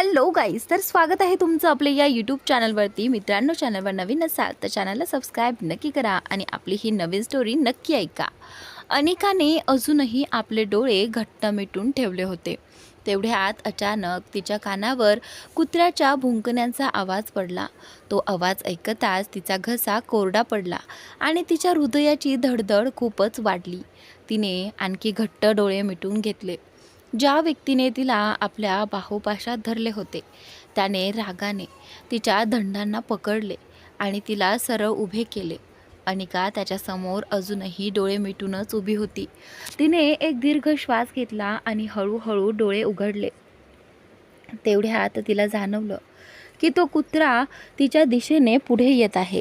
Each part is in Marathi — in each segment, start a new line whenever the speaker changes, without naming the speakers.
हॅलो गाईज, तर स्वागत आहे तुमचं आपल्या या यूट्यूब चॅनलवरती. मित्रांनो, चॅनलवर नवीन असाल तर चॅनलला सबस्क्राईब नक्की करा आणि आपली ही नवीन स्टोरी नक्की ऐका. अनिकाने अजूनही आपले डोळे घट्ट मिटून ठेवले होते. तेवढ्यात अचानक तिच्या कानावर कुत्र्याच्या भुंकण्याचा आवाज पडला. तो आवाज ऐकताच तिचा घसा कोरडा पडला आणि तिच्या हृदयाची धडधड खूपच वाढली. तिने आणखी घट्ट डोळे मिटून घेतले. ज्या व्यक्तीने तिला आपल्या बाहुपाशात धरले होते त्याने रागाने तिच्या दंडांना पकडले आणि तिला सरळ उभे केले. अनिका त्याच्यासमोर अजूनही डोळे मिटूनच उभी होती. तिने एक दीर्घ श्वास घेतला आणि हळूहळू डोळे उघडले. तेवढ्यात तिला जाणवलं की तो कुत्रा तिच्या दिशेने पुढे येत आहे.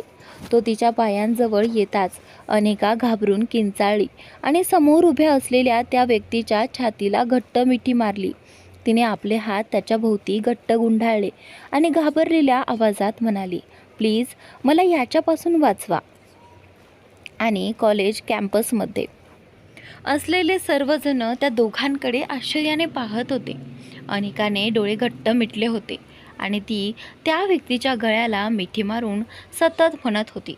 तो तिच्या पायांजवळ येताच अनिका घाबरून किंचाळली आणि समोर उभ्या असलेल्या त्या व्यक्तीच्या छातीला घट्ट मिठी मारली. तिने आपले हात त्याच्या भोवती घट्ट गुंडाळले आणि घाबरलेल्या आवाजात म्हणाली, प्लीज मला याच्यापासून वाचवा. आणि कॉलेज कॅम्पसमध्ये असलेले सर्वजण त्या दोघांकडे आश्चर्याने पाहत होते. अनिकाने डोळे घट्ट मिटले होते आणि ती त्या व्यक्तीच्या गळ्याला मिठी मारून सतत म्हणत होती,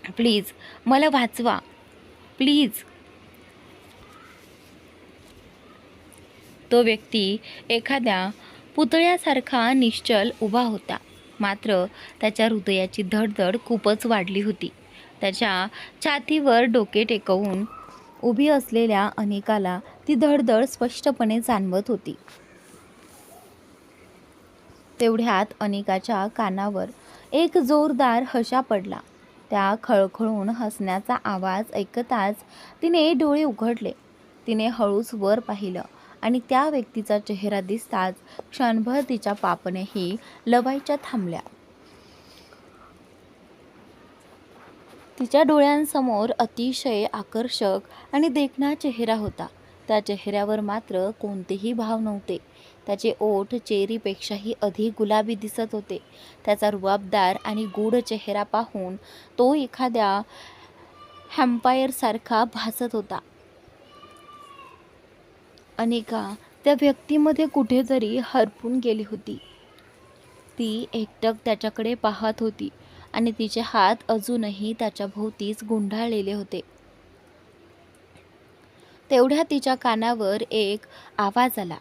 प्लीज मला वाचवा, प्लीज. तो व्यक्ती एखाद्या पुतळ्यासारखा निश्चल उभा होता, मात्र त्याच्या हृदयाची धडधड खूपच वाढली होती. त्याच्या छातीवर डोके टेकवून उभी असलेल्या अनिकाला ती धडधड स्पष्टपणे जाणवत होती. तेवढ्यात अनिकाच्या कानावर एक जोरदार हशा पडला. त्या खळखळून हसण्याचा आवाज ऐकताच तिने डोळे उघडले. तिने हळूच वर पाहिलं आणि त्या व्यक्तीचा चेहरा दिसताच क्षणभर तिच्या पापणेही लवायच्या थांबल्या. तिच्या डोळ्यांसमोर अतिशय आकर्षक आणि देखणा चेहरा होता. त्या चेहऱ्यावर मात्र कोणतेही भाव नव्हते. त्याचे ओठ चेरीपेक्षाही अधिक गुलाबी दिसत होते. त्याचा रुबाबदार आणि गूढ चेहरा पाहून तो एखाद्या व्हॅम्पायरसारखा भासत होता. अनिका त्या व्यक्तीमध्ये कुठेतरी हरपून गेली होती. ती एकटक त्याच्याकडे पाहत होती आणि तिचे हात अजूनही त्याच्या भोवतीच गुंडाळलेले होते. तेवढ्या तिच्या कानावर एक आवाज आला,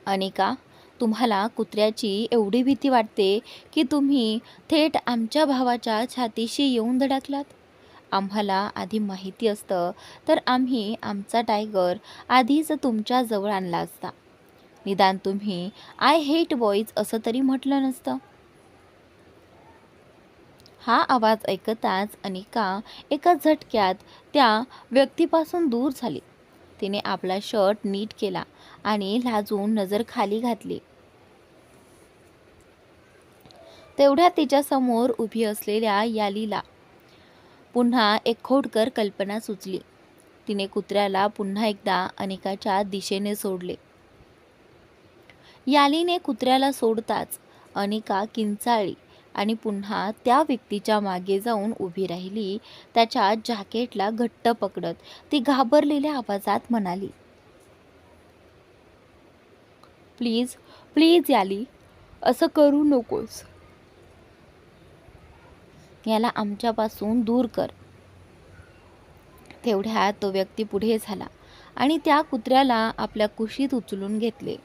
अनिका, तुम्हाला कुत्र्याची एवढी भीती वाटते की तुम्ही थेट आमच्या भावाच्या छातीशी येऊन धडकलात. आम्हाला आधी माहिती असतं तर आम्ही आमचा टायगर आधीच तुमच्या जवळ आणला असता. निदान तुम्ही आय हेट बॉईज असं तरी म्हटलं नसतं. हा आवाज ऐकताच अनिका एका झटक्यात त्या व्यक्तीपासून दूर झाली. तिने आपला शर्ट नीट केला आणि लाजून नजर खाली घातली. तेवढ्यात तिच्या समोर उभी असलेल्या यालीला पुन्हा एक खोडकर कल्पना सुचली. तिने कुत्र्याला पुन्हा एकदा अनिकाच्या दिशेने सोडले. यालीने कुत्र्याला सोडताच अनिका किंचाळली आणि पुन्हा त्या व्यक्तीच्या मागे जाऊन उभी राहिली. त्याच्या जॅकेटला घट्ट पकडत ती घाबरलेल्या आवाजात म्हणाली, प्लीज प्लीज याली, असं करू नकोस. याला आमच्यापासून दूर कर. तेवढ्यात तो व्यक्ती पुढे झाला आणि त्या कुत्र्याला आपल्या कुशीत उचलून घेतले.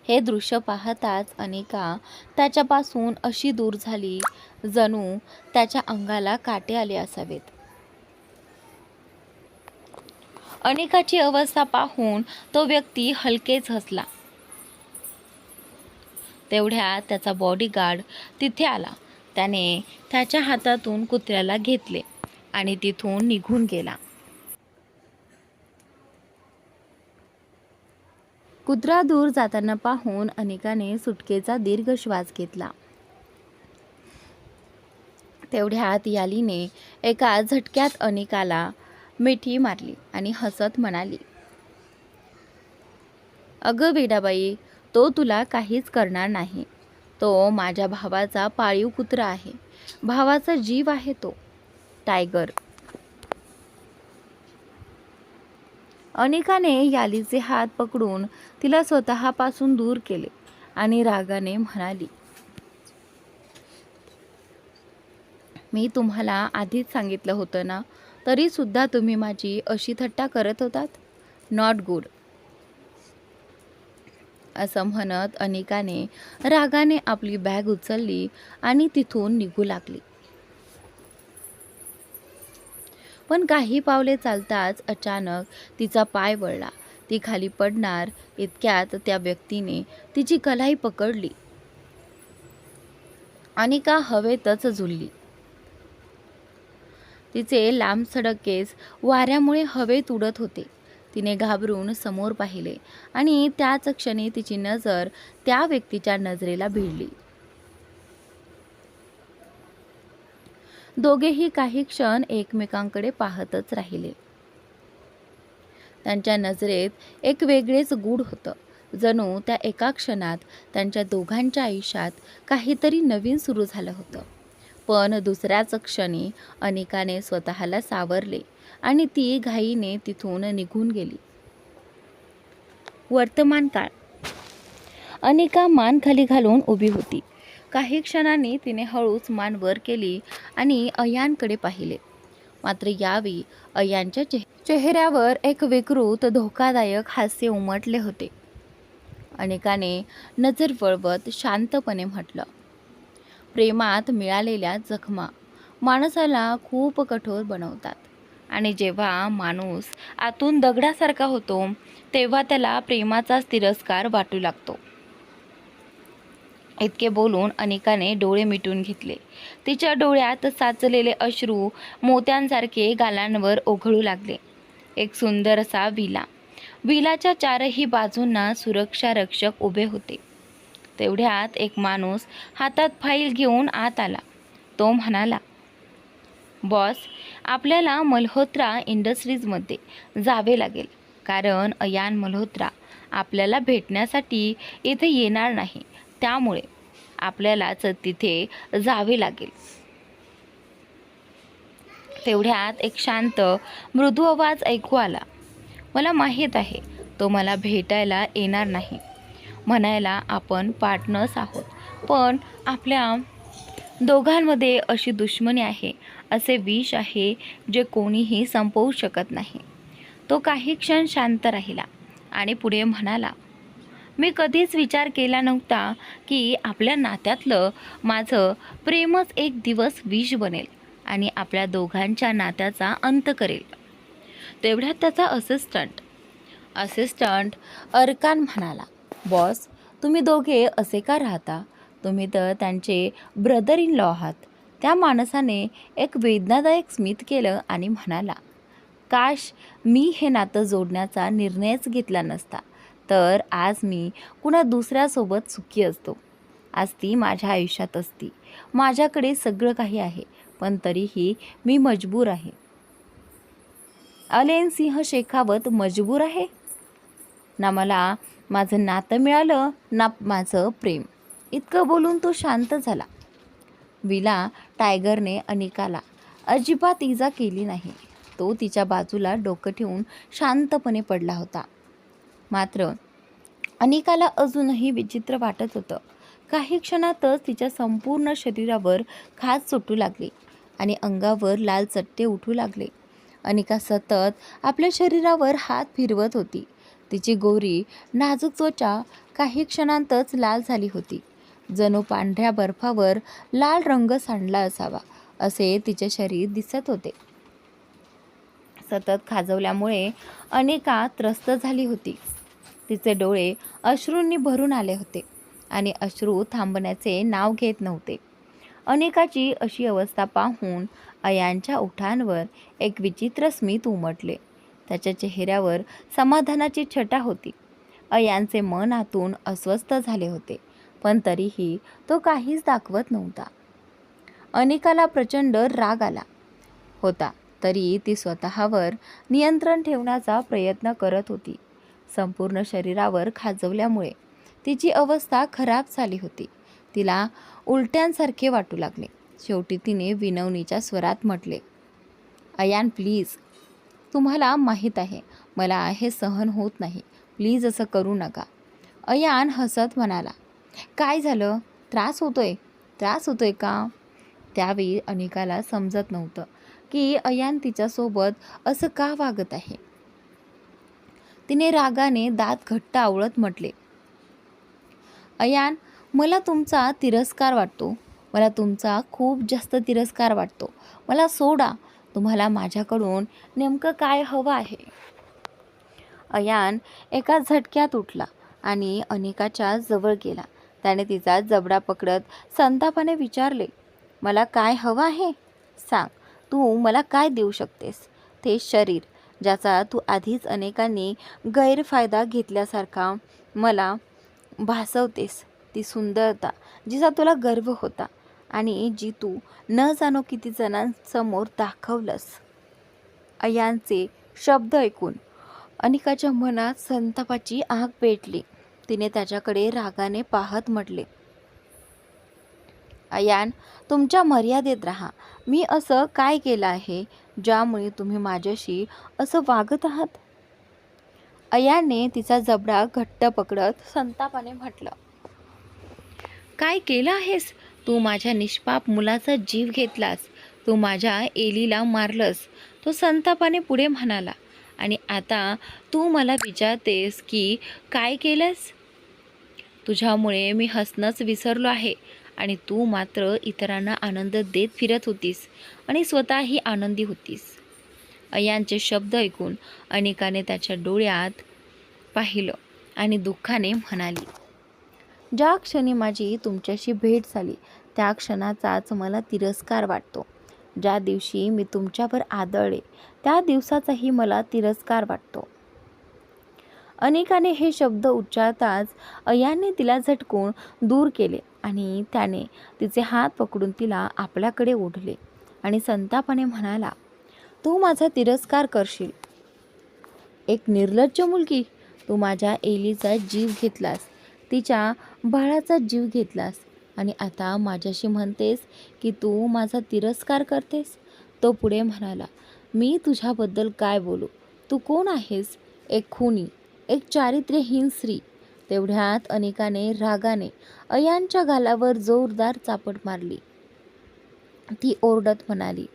हे दृश्य पाहताच अनिका त्याच्यापासून अशी दूर झाली जणू त्याच्या अंगाला काटे आले असावेत. अनिकाची अवस्था पाहून तो व्यक्ती हलकेच हसला. तेवढ्यात त्याचा बॉडीगार्ड तिथे आला. त्याने त्याच्या हातातून कुत्र्याला घेतले आणि तिथून निघून गेला. कुत्रा दूर जाताना पाहून अनिकाने सुटकेचा दीर्घ श्वास घेतला. तेवढ्यात यालीने एका झटक्यात अनिकाला मिठी मारली आणि हसत म्हणाली, अगं वेडाबाई, तो तुला काहीच करणार नाही. तो माझ्या भावाचा पाळीव कुत्रा आहे. भावाचा जीव आहे तो, टायगर. अनिकाने यालीचे हात पकडून तिला स्वतःपासून दूर केले आणि रागाने म्हणाली, मी तुम्हाला आधीच सांगितलं होतं ना, तरी सुद्धा तुम्ही माझी अशी थट्टा करत होतात. Not good. असं म्हणत अनिकाने रागाने आपली बॅग उचलली आणि तिथून निघू लागली. पण काही पावले चालताच अचानक तिचा पाय वळला. ती खाली पडणार इतक्यात त्या व्यक्तीने तिची कलाई पकडली. अनिका हवेतच झुलली. तिचे लांबसडक केस वाऱ्यामुळे हवेत उडत होते. तिने घाबरून समोर पाहिले आणि त्याच क्षणी तिची नजर त्या व्यक्तीच्या नजरेला भिडली. दोघेही काही क्षण एकमेकांकडे पाहतच राहिले. त्यांच्या नजरेत एक वेगळेच गूढ होतं. जणू त्या एका क्षणात त्यांच्या दोघांच्या आयुष्यात काहीतरी नवीन सुरू झालं होतं. पण दुसऱ्याच क्षणी अनिकाने स्वतःला सावरले आणि ती घाईने तिथून निघून गेली. वर्तमान काळ. अनिका मान खाली घालून उभी होती. काही क्षणांनी तिने हळूच मान वर केली आणि अयानकडे पाहिले. मात्र यावेळी अयानच्या चेहऱ्यावर एक विकृत धोकादायक हास्य उमटले होते. अनिकाने नजर वळवत शांतपणे म्हटलं, प्रेमात मिळालेल्या जखमा माणसाला खूप कठोर बनवतात आणि जेव्हा माणूस आतून दगडासारखा होतो तेव्हा त्याला प्रेमाचाच तिरस्कार वाटू लागतो. इतके बोलून अनिकाने डोळे मिटून घेतले. तिच्या डोळ्यात साचलेले अश्रू मोत्यांसारखे गालांवर ओघळू लागले. एक सुंदर असा विलाच्या चारही बाजूंना सुरक्षा रक्षक उभे होते. तेवढ्यात एक माणूस हातात फाईल घेऊन आत आला. तो म्हणाला, बॉस, आपल्याला मल्होत्रा इंडस्ट्रीजमध्ये जावे लागेल, कारण अयान मल्होत्रा आपल्याला भेटण्यासाठी इथे येणार नाही. त्यामुळे आपल्यालाच तिथे जावे लागेल. तेवढ्यात एक शांत मृदू आवाज ऐकू आला, मला माहीत आहे तो मला भेटायला येणार नाही. म्हणायला आपण पार्टनर्स आहोत, पण आपल्या दोघांमध्ये अशी दुश्मनी आहे, असे विष आहे जे कोणीही संपवू शकत नाही. तो काही क्षण शांत राहिला आणि पुढे म्हणाला, मी कधीच विचार केला नव्हता की आपल्या नात्यातलं माझं प्रेमच एक दिवस विष बनेल आणि आपल्या दोघांच्या नात्याचा अंत करेल. तेवढ्यात त्याचा असिस्टंट अर्कान म्हणाला, बॉस, तुम्ही दोघे असे का राहता? तुम्ही तर त्यांचे ब्रदर इन लॉ आहात. त्या माणसाने एक वेदनादायक स्मित केलं आणि म्हणाला, काश मी हे नातं जोडण्याचा निर्णयच घेतला नसता, तर आज मी कुणा दुसऱ्यासोबत सुखी असतो. आज ती माझ्या आयुष्यात असती. माझ्याकडे सगळं काही आहे, पण तरीही मी मजबूर आहे. अलेन सिंह शेखावत मजबूर आहे. ना मला माझं नातं मिळालं, ना माझं प्रेम. इतकं बोलून तो शांत झाला. विला टायगरने अनिकाला अजिबात इजा केली नाही. तो तिच्या बाजूला डोकं ठेवून शांतपणे पडला होता. मात्र अनिकाला अजूनही विचित्र वाटत होतं. काही क्षणातच तिच्या संपूर्ण शरीरावर खाज सुटू लागली आणि अंगावर लाल चट्टे उठू लागले. अनिका सतत आपल्या शरीरावर हात फिरवत होती. तिची गोरी नाजूक त्वचा काही क्षणांतच लाल झाली होती. जणू पांढऱ्या बर्फावर लाल रंग सांडला असावा असे तिचे शरीर दिसत होते. सतत खाजवल्यामुळे अनिका त्रस्त झाली होती. तिचे डोळे अश्रूंनी भरून आले होते आणि अश्रू थांबण्याचे नाव घेत नव्हते. अनिकाची अशी अवस्था पाहून अयानच्या ओठांवर एक विचित्र स्मित उमटले. त्याच्या चेहऱ्यावर समाधानाची छटा होती. अयानचे मन आतून अस्वस्थ झाले होते, पण तरीही तो काहीच दाखवत नव्हता. अनिकाला प्रचंड राग आला होता, तरी ती स्वतःवर नियंत्रण ठेवण्याचा प्रयत्न करत होती. संपूर्ण शरीरावर खाजवल्यामुळे तिची अवस्था खराब झाली होती. तिला उलट्यांसारखे वाटू लागले. शेवटी तिने विनवणीच्या स्वरात म्हटले, अयान प्लीज, तुम्हाला माहीत आहे मला हे सहन होत नाही. प्लीज असं करू नका. अयान हसत म्हणाला. काय झालं? त्रास होतोय का? त्यावेळी अनिकाला समजत नव्हतं की अयान तिच्यासोबत असं का वागत आहे. तिने रागाने दात घट्ट आवळत म्हटले, अयान, मला तुमचा तिरस्कार वाटतो. मला तुमचा खूप जास्त तिरस्कार वाटतो. मला सोडा. तुम्हाला माझ्याकडून नेमकं काय हवं आहे? अयान एका झटक्यात उठला आणि अनिकाच्या जवळ गेला. त्याने तिचा जबडा पकडत संतापाने विचारले, मला काय हवं आहे? सांग, तू मला काय देऊ शकतेस? ते शरीर ज्याचा तू आधीच अनेकांनी गैरफायदा घेतल्यासारखा मला भासवतेस. ती सुंदरता जिचा तुला गर्व होता आणि जी तू न जाणो किती जणांसमोर दाखवलंस. अयानचे शब्द ऐकून अनिकाच्या मनात संतापाची आग पेटली. तिने त्याच्याकडे रागाने पाहत म्हटले, अयान, तुमच्या मर्यादेत राहा. मी असं काय केलं आहे ज्यामुळे तुम्ही माझ्याशी असं वागत आहात? अयानने तिचा जबडा घट्ट पकडत संतापाने म्हटलं, काय केलं आहेस? तू माझ्या निष्पाप मुलाचा जीव घेतलास. तू माझ्या एलीला मारलंस. तो संतापाने पुढे म्हणाला. आणि आता तू मला विचारतेस की काय केलंस? तुझ्यामुळे मी हसणंच विसरलो आहे आणि तू मात्र इतरांना आनंद देत फिरत होतीस आणि स्वतःही आनंदी होतीस. अयानचे शब्द ऐकून अनिकाने त्याच्या डोळ्यात पाहिलं आणि दुःखाने म्हणाली, ज्या क्षणी माझी तुमच्याशी भेट झाली त्या क्षणाचाच मला तिरस्कार वाटतो. ज्या दिवशी मी तुमच्यावर आदळले त्या दिवसाचाही मला तिरस्कार वाटतो. अनिकाने हे शब्द उच्चारताच अयानने तिला झटकून दूर केले आणि त्याने तिचे हात पकडून तिला आपल्याकडे ओढले आणि संतापाने म्हणाला, तू माझा तिरस्कार करशील? एक निर्लज्ज मुलगी, तू माझ्या एलीचा जीव घेतलास, तिच्या बाळाचा जीव घेतलास आणि आता माझ्याशी म्हणतेस की तू माझा तिरस्कार करतेस. तो पुढे म्हणाला, मी तुझ्याबद्दल काय बोलू? तू कोण आहेस? एक खुनी, एक चारित्र्यहीन स्त्री. तेवढ्यात अनिकाने रागाने अयानच्या गालावर जोरदार चापट मारली. ती ओरडत म्हणाली,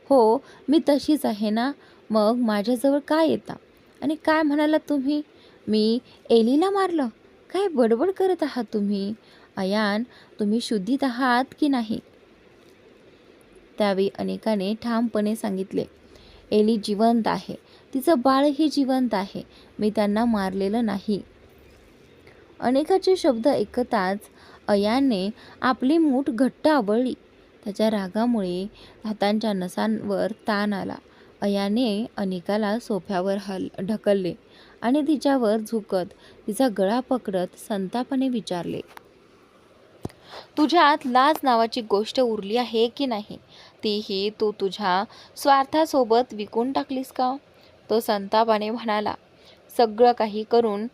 हो, मी तशीच आहे ना. मग माझ्याजवळ काय येता? आणि काय म्हणालात तुम्ही? मी एलीला मारलं? काय बडबड करत आहात तुम्ही? अयान, तुम्ही शुद्धीत आहात की नाही? त्यावेळी अनिकाने ठामपणे सांगितले, एली जिवंत आहे. तिचं बाळही जिवंत आहे. मी त्यांना मारलेलं नाही. अनिकाचे शब्द ऐकताच अयानने आपली मूठ घट्ट आवळली. त्याच्या रागामुळे हातांच्या नसांवर ताण आला. अयाने अनिकाला सोफ्यावर ढकलले आणि तिच्यावर झुकत तिचा गळा पकडत संतापाने विचारले, तुझ्यात लाज नावाची गोष्ट उरली आहे की नाही? तीही तू तुझ्या स्वार्थासोबत विकून टाकलीस का? तो संतापाने म्हणाला, सगळं काही करून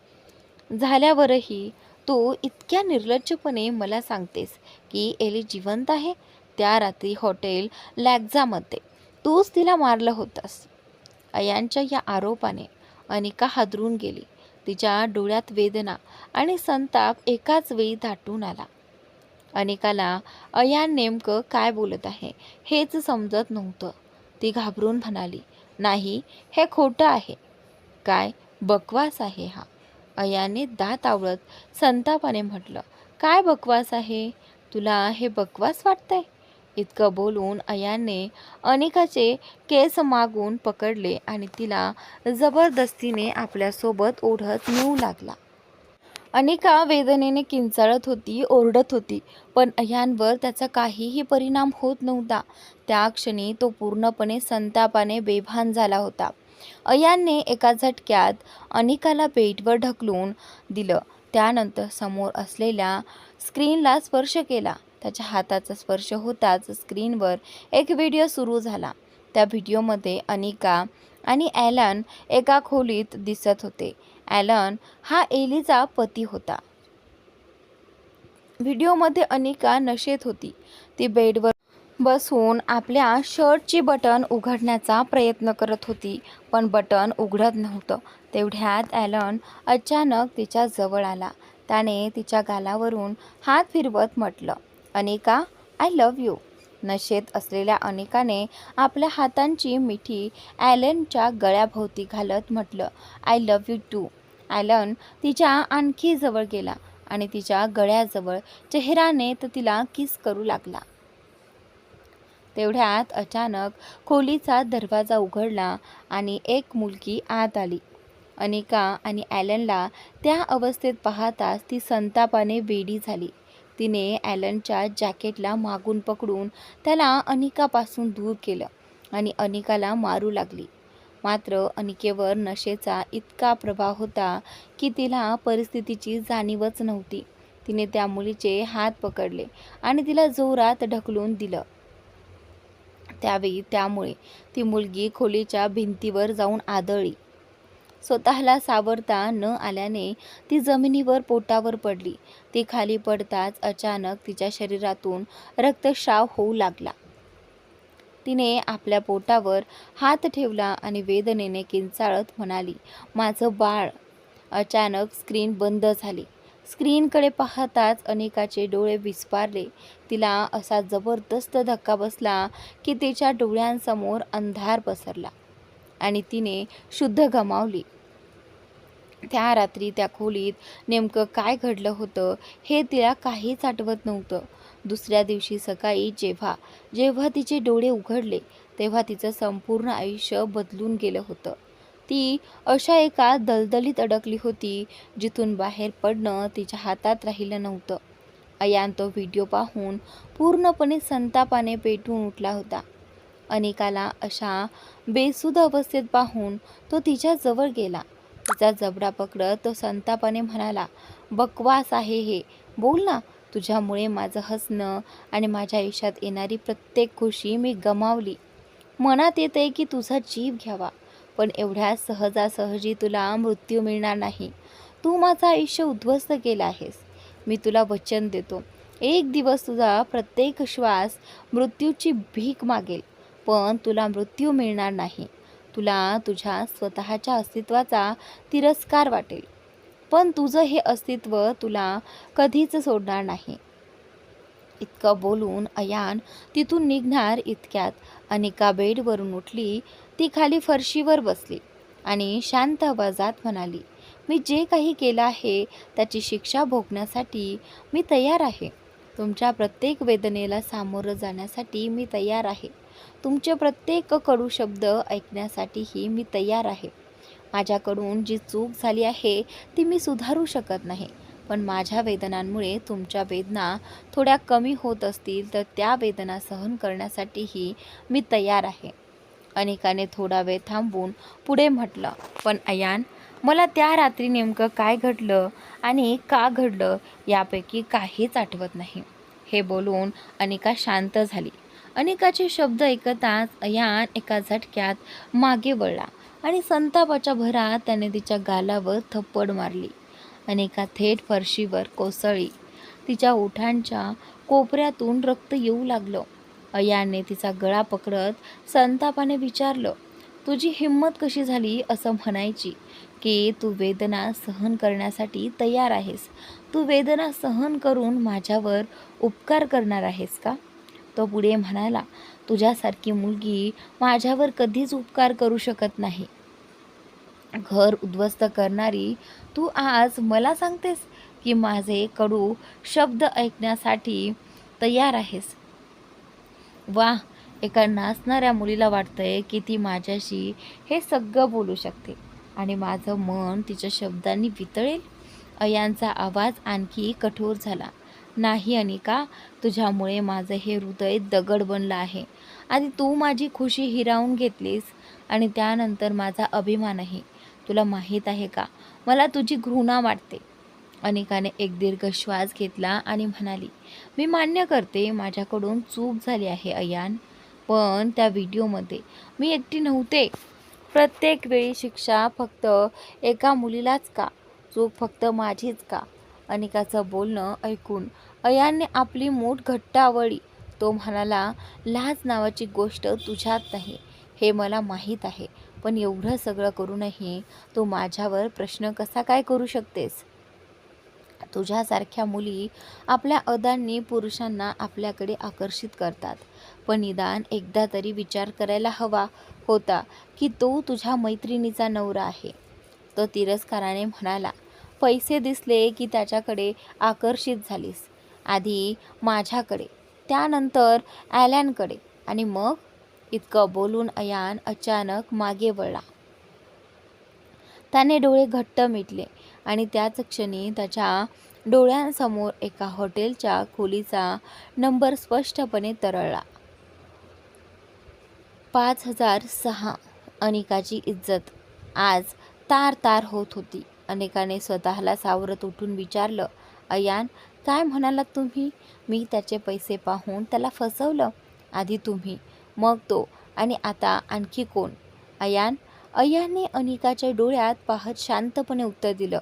झाल्यावरही तू इतक्या निर्लज्जपणे मला सांगतेस की एली जिवंत आहे? त्या रात्री हॉटेल लॅक्झामध्ये तूच तिला मारलं होतंस. अयानच्या या आरोपाने अनिका हादरून गेली. तिच्या डोळ्यात वेदना आणि संताप एकाच वेळी दाटून आला. अनिकाला अयान नेमकं काय बोलत आहे हेच समजत नव्हतं. ती घाबरून म्हणाली, नाही, हे खोटं आहे. काय बकवास आहे हा? अयानने दात आवळत संतापाने म्हटलं, काय बकवास आहे? तुला हे बकवास वाटतंय? इतकं बोलून अयानने अनिकाचे केस मागून पकडले आणि तिला जबरदस्तीने आपल्यासोबत ओढत नेऊ लागला. अनिका वेदनेने किंचाळत होती, ओरडत होती, पण अयानवर त्याचा काहीही परिणाम होत नव्हता. त्या क्षणी तो पूर्णपणे संतापाने बेभान झाला होता. अयानने एका झटक्यात अनिकाला बेडवर ढकलून दिलं. त्यानंतर समोर असलेल्या स्क्रीनला स्पर्श केला. त्याच्या हाताचा स्पर्श होताच स्क्रीनवर एक व्हिडिओ सुरू झाला. त्या व्हिडिओमध्ये अनिका आणि ॲलन एका खोलीत दिसत होते. ॲलन हा एलीचा पती होता. व्हिडिओमध्ये अनिका नशेत होती. ती बेडवर बसून आपल्या शर्टची बटन उघडण्याचा प्रयत्न करत होती, पण बटन उघडत नव्हतं. तेवढ्यात ॲलन अचानक तिच्या जवळ आला. त्याने तिच्या गालावरून हात फिरवत म्हटलं, "अनिका, आय लव्ह यू." नशेत असलेल्या अनिकाने आपल्या हातांची मिठी ॲलनच्या गळ्याभोवती घालत म्हटलं, "I love you too." Alan तिच्या आणखी जवळ गेला आणि तिच्या गळ्याजवळ चेहऱ्याने तर तिला किस करू लागला. तेवढ्यात अचानक खोलीचा दरवाजा उघडला आणि एक मुलगी आत आली. अनिका आणि ॲलनला त्या अवस्थेत पाहताच ती संतापाने वेडी झाली. तिने ॲलनच्या जॅकेटला मागून पकडून त्याला अनिकापासून दूर केलं आणि अनिकाला मारू लागली. मात्र अनिकेवर नशेचा इतका प्रभाव होता की तिला परिस्थितीची जाणीवच नव्हती. तिने त्या मुलीचे हात पकडले आणि तिला जोरात ढकलून दिलं. त्यामुळे ती मुलगी खोलीच्या भिंतीवर जाऊन आदळली. स्वतःला सावरता न आल्याने ती जमिनीवर पोटावर पडली. ती खाली पडताच अचानक तिच्या शरीरातून रक्तस्राव होऊ लागला. तिने आपल्या पोटावर हात ठेवला आणि वेदनेने किंचाळत म्हणाली, "माझं बाळ." अचानक स्क्रीन बंद झाली. स्क्रीनकडे पाहताच अनिकाचे डोळे विस्फारले. तिला असा जबरदस्त धक्का बसला की तिच्या डोळ्यांसमोर अंधार पसरला आणि तिने शुद्ध गमावली. त्या रात्री त्या खोलीत नेमकं काय घडलं होतं हे तिला काहीच आठवत नव्हतं. दुसऱ्या दिवशी सकाळी जेव्हा तिचे डोळे उघडले तेव्हा तिचं संपूर्ण आयुष्य बदलून गेलं होतं. ती अशा एका दलदलीत अडकली होती जिथून बाहेर पडणं तिच्या हातात राहिलं नव्हतं. अयान तो व्हिडिओ पाहून पूर्णपणे संतापाने पेटून उठला होता. अनिकाला अशा बेसूद अवस्थेत पाहून तो तिच्या जवळ गेला. तिचा जबडा पकडत तो संतापाने म्हणाला, "बकवास आहे हे. बोल ना. तुझ्यामुळे माझं हसणं आणि माझ्या आयुष्यात येणारी प्रत्येक खुशी मी गमावली. मनात येते की तुझा जीव घ्यावा, पण एवढ्या सहजासहजी तुला मृत्यू मिळणार नाही. तू माझं आयुष्य उद्ध्वस्त केलं आहेस. मी तुला वचन देतो, एक दिवस तुझा प्रत्येक श्वास मृत्यूची भीक मागेल, पण तुला मृत्यू मिळणार नाही. तुला तुझ्या स्वतःच्या अस्तित्वाचा तिरस्कार वाटेल, पण तुझं हे अस्तित्व तुला कधीच सोडणार नाही." इतकं बोलून अयान तिथून निघणार इतक्यात अनिका बेडवरून उठली. ती खाली फरशीवर बसली आणि शांत आवाजात म्हणाली, "मी जे काही केलं आहे त्याची शिक्षा भोगण्यासाठी मी तयार आहे. तुमच्या प्रत्येक वेदनेला सामोरं जाण्यासाठी मी तयार आहे. तुमचे प्रत्येक कडू शब्द ऐकण्यासाठीही मी तयार आहे. माझ्याकडून जी चूक झाली आहे ती मी सुधारू शकत नाही, पण माझ्या वेदनांमुळे तुमच्या वेदना थोड्या कमी होत असतील तर त्या वेदना सहन करण्यासाठीही मी तयार आहे." अनिकाने थोडा वेळ थांबून पुढे म्हटलं, "पण अयान, मला त्या रात्री नेमकं काय घडलं आणि का घडलं यापैकी काहीच आठवत नाही." हे बोलून अनिका शांत झाली. अनिकाचे शब्द ऐकताच अयान एका झटक्यात मागे वळला आणि संतापाच्या भरात त्याने तिच्या गालावर थप्पड मारली. अनिका थेट फरशीवर कोसळली. तिच्या ओठांच्या कोपऱ्यातून रक्त येऊ लागलं. अयानने तिचा गळा पकडत संतापाने विचारलं, "तुझी हिंमत कशी झाली असं म्हणायची की तू वेदना सहन करण्यासाठी तयार आहेस? तू वेदना सहन करून माझ्यावर उपकार करणार आहेस का?" तो पुढे म्हणाला, "तुझ्यासारखी मुलगी माझ्यावर कधीच उपकार करू शकत नाही. घर उद्ध्वस्त करणारी तू आज मला सांगतेस की माझे कडू शब्द ऐकण्यासाठी तयार आहेस? वाह, एका नाचणाऱ्या मुलीला वाटतंय की ती माझ्याशी हे सगळं बोलू शकते आणि माझं मन तिच्या शब्दांनी वितळेल." अयानचा आवाज आणखी कठोर झाला, "नाही अनिका, तुझ्यामुळे माझं हे हृदय दगड बनलं आहे. आधी तू माझी खुशी हिरावून घेतलीस आणि त्यानंतर माझा अभिमानही. तुला माहीत आहे का, मला तुझी घृणा वाटते." अनिकाने एक दीर्घ श्वास घेतला आणि म्हणाली, "मी मान्य करते, माझ्याकडून चूक झाली आहे अयान, पण त्या व्हिडिओमध्ये मी एकटी नव्हते. प्रत्येक वेळी शिक्षा फक्त एका मुलीलाच का? चूक फक्त माझीच का?" अनिकाचं बोलणं ऐकून अयानने आपली मूठ घट्ट आवळली. तो म्हणाला, लाज नावाची गोष्ट तुझ्यात नाही हे मला माहीत आहे, पण एवढं सगळं करूनही तू माझ्यावर प्रश्न कसा काय करू शकतेस? तुझ्यासारख्या मुली आपल्या अदांनी पुरुषांना आपल्याकडे आकर्षित करतात, पण निदान एकदा तरी विचार करायला हवा होता की तो तुझ्या मैत्रिणीचा नवरा आहे. तो तिरस्काराने म्हणाला, पैसे दिसले की त्याच्याकडे आकर्षित झालीस. आधी माझ्याकडे, त्यानंतर ॲलॅनकडे, आणि मग? इतकं बोलून अयान अचानक मागे वळला. त्याने डोळे घट्ट मिटले आणि त्याच क्षणी त्याच्या डोळ्यांसमोर एका हॉटेलच्या खोलीचा नंबर स्पष्टपणे तरळला. 5006. अनिकाची इज्जत आज तार तार होत होती. अनिकाने स्वतःला सावरत उठून विचारलं, अयान, काय म्हणालात तुम्ही? मी त्याचे पैसे पाहून त्याला फसवलं? आधी तुम्ही, मग तो, आणि आता आणखी कोण? अयान. अयानने अनिकाच्या डोळ्यात पाहत शांतपणे उत्तर दिलं,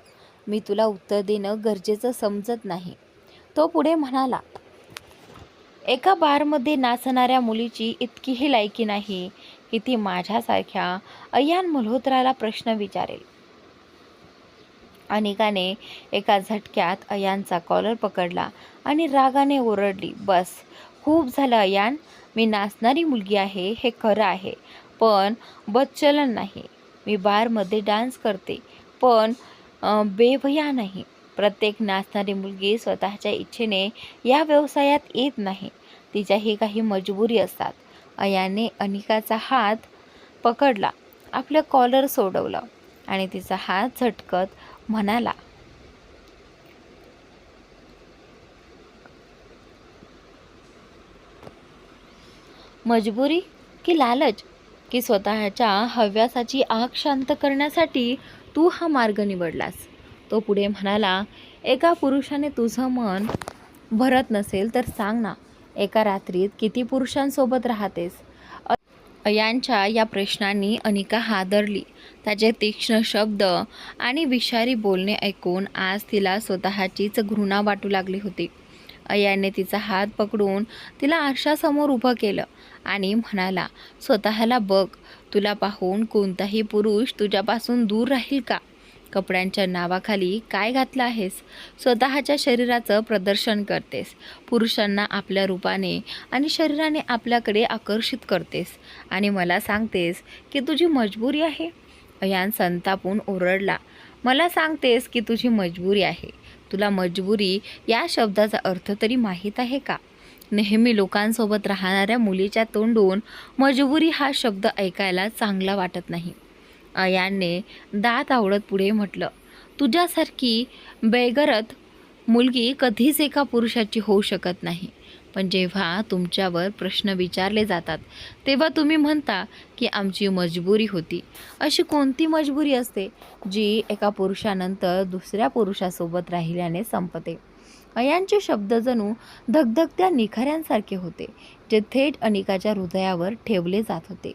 मी तुला उत्तर देणं गरजेचं समजत नाही. तो पुढे म्हणाला, एका बारमध्ये नाचणाऱ्या मुलीची इतकीही लायकी नाही की ती माझ्यासारख्या अयान मल्होत्राला प्रश्न विचारेल. अनिकाने एका झटक्यात अयानचा कॉलर पकडला आणि रागाने ओरडली, बस, खूप झालं अयान. मी नाचणारी मुलगी आहे हे खरं आहे, पण बदचलन नाही. मी बारमध्ये डान्स करते, पण बेवया नाही. प्रत्येक नाचणारी मुलगी स्वतःच्या इच्छेने या व्यवसायात येत नाही. तिच्याही काही मजबुरी असतात. अयानने अनिकाचा हात पकडला, आपलं कॉलर सोडवलं आणि तिचा हात झटकत म्हणाला, मजबुरी की लालच की स्वतःच्या हव्यासाची आग शांत करण्यासाठी तू हा मार्ग निवडलास? तो पुढे म्हणाला, एका पुरुषाने तुझं मन भरत नसेल तर सांग ना, एका रात्रीत किती पुरुषांसोबत राहतेस? अयानच्या या प्रश्नांनी अनिका हादरली. त्याचे तीक्ष्ण शब्द आणि विषारी बोलणे ऐकून आज तिला स्वतःचीच घृणा वाटू लागली होती. अयानने तिचा हात पकडून तिला आरशासमोर उभं केलं आणि म्हणाला, स्वतःला बघ, तुला पाहून कोणताही पुरुष तुझ्यापासून दूर राहील का? कपड्यांच्या नावाखाली काय घातलं आहेस? स्वतःच्या शरीराचं प्रदर्शन करतेस, पुरुषांना आपल्या रूपाने आणि शरीराने आपल्याकडे आकर्षित करतेस आणि मला सांगतेस की तुझी मजबुरी आहे? अयान संतापून ओरडला, मला सांगतेस की तुझी मजबुरी आहे? तुला मजबुरी या शब्दाचा अर्थ तरी माहीत आहे का? नेहमी लोकांसोबत राहणाऱ्या मुलीच्या तोंडून मजबुरी हा शब्द ऐकायला चांगला वाटत नाही. अयानने दात आवळत पुढे म्हटलं, तुझ्यासारखी बेगरत मुलगी कधीच एका पुरुषाची होऊ शकत नाही. पण जेव्हा तुमच्यावर प्रश्न विचारले जातात तेव्हा तुम्ही म्हणता की आमची मजबुरी होती. अशी कोणती मजबुरी असते जी एका पुरुषानंतर दुसऱ्या पुरुषासोबत राहिल्याने संपते? अयानचे शब्द जणू धगधगत्या निखाऱ्यांसारखे होते, जे थेट अनिकाच्या हृदयावर ठेवले जात होते.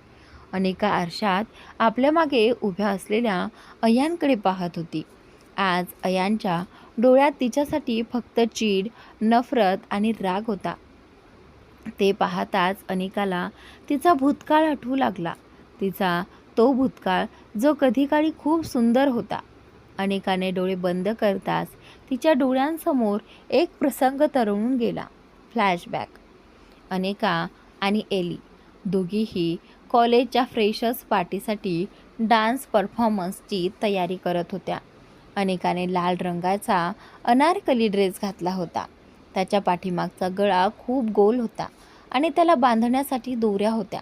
अनिका आरशात आपल्या मागे उभ्या असलेल्या अयानकडे पाहत होती. आज अयानच्या डोळ्यात तिच्यासाठी फक्त चीड, नफरत आणि राग होता. ते पाहताच अनिकाला तिचा भूतकाळ आठवू लागला. तिचा तो भूतकाळ जो कधी काळी खूप सुंदर होता. अनिकाने डोळे बंद करताच तिच्या डोळ्यांसमोर एक प्रसंग तरळून गेला. फ्लॅशबॅक. अनिका आणि एली दोघीही कॉलेजच्या फ्रेशर्स पार्टीसाठी डान्स परफॉर्मन्सची तयारी करत होत्या. अनिकाने लाल रंगाचा अनारकली ड्रेस घातला होता. त्याच्या पाठीमागचा गळा खूप गोल होता आणि त्याला बांधण्यासाठी दोऱ्या होत्या.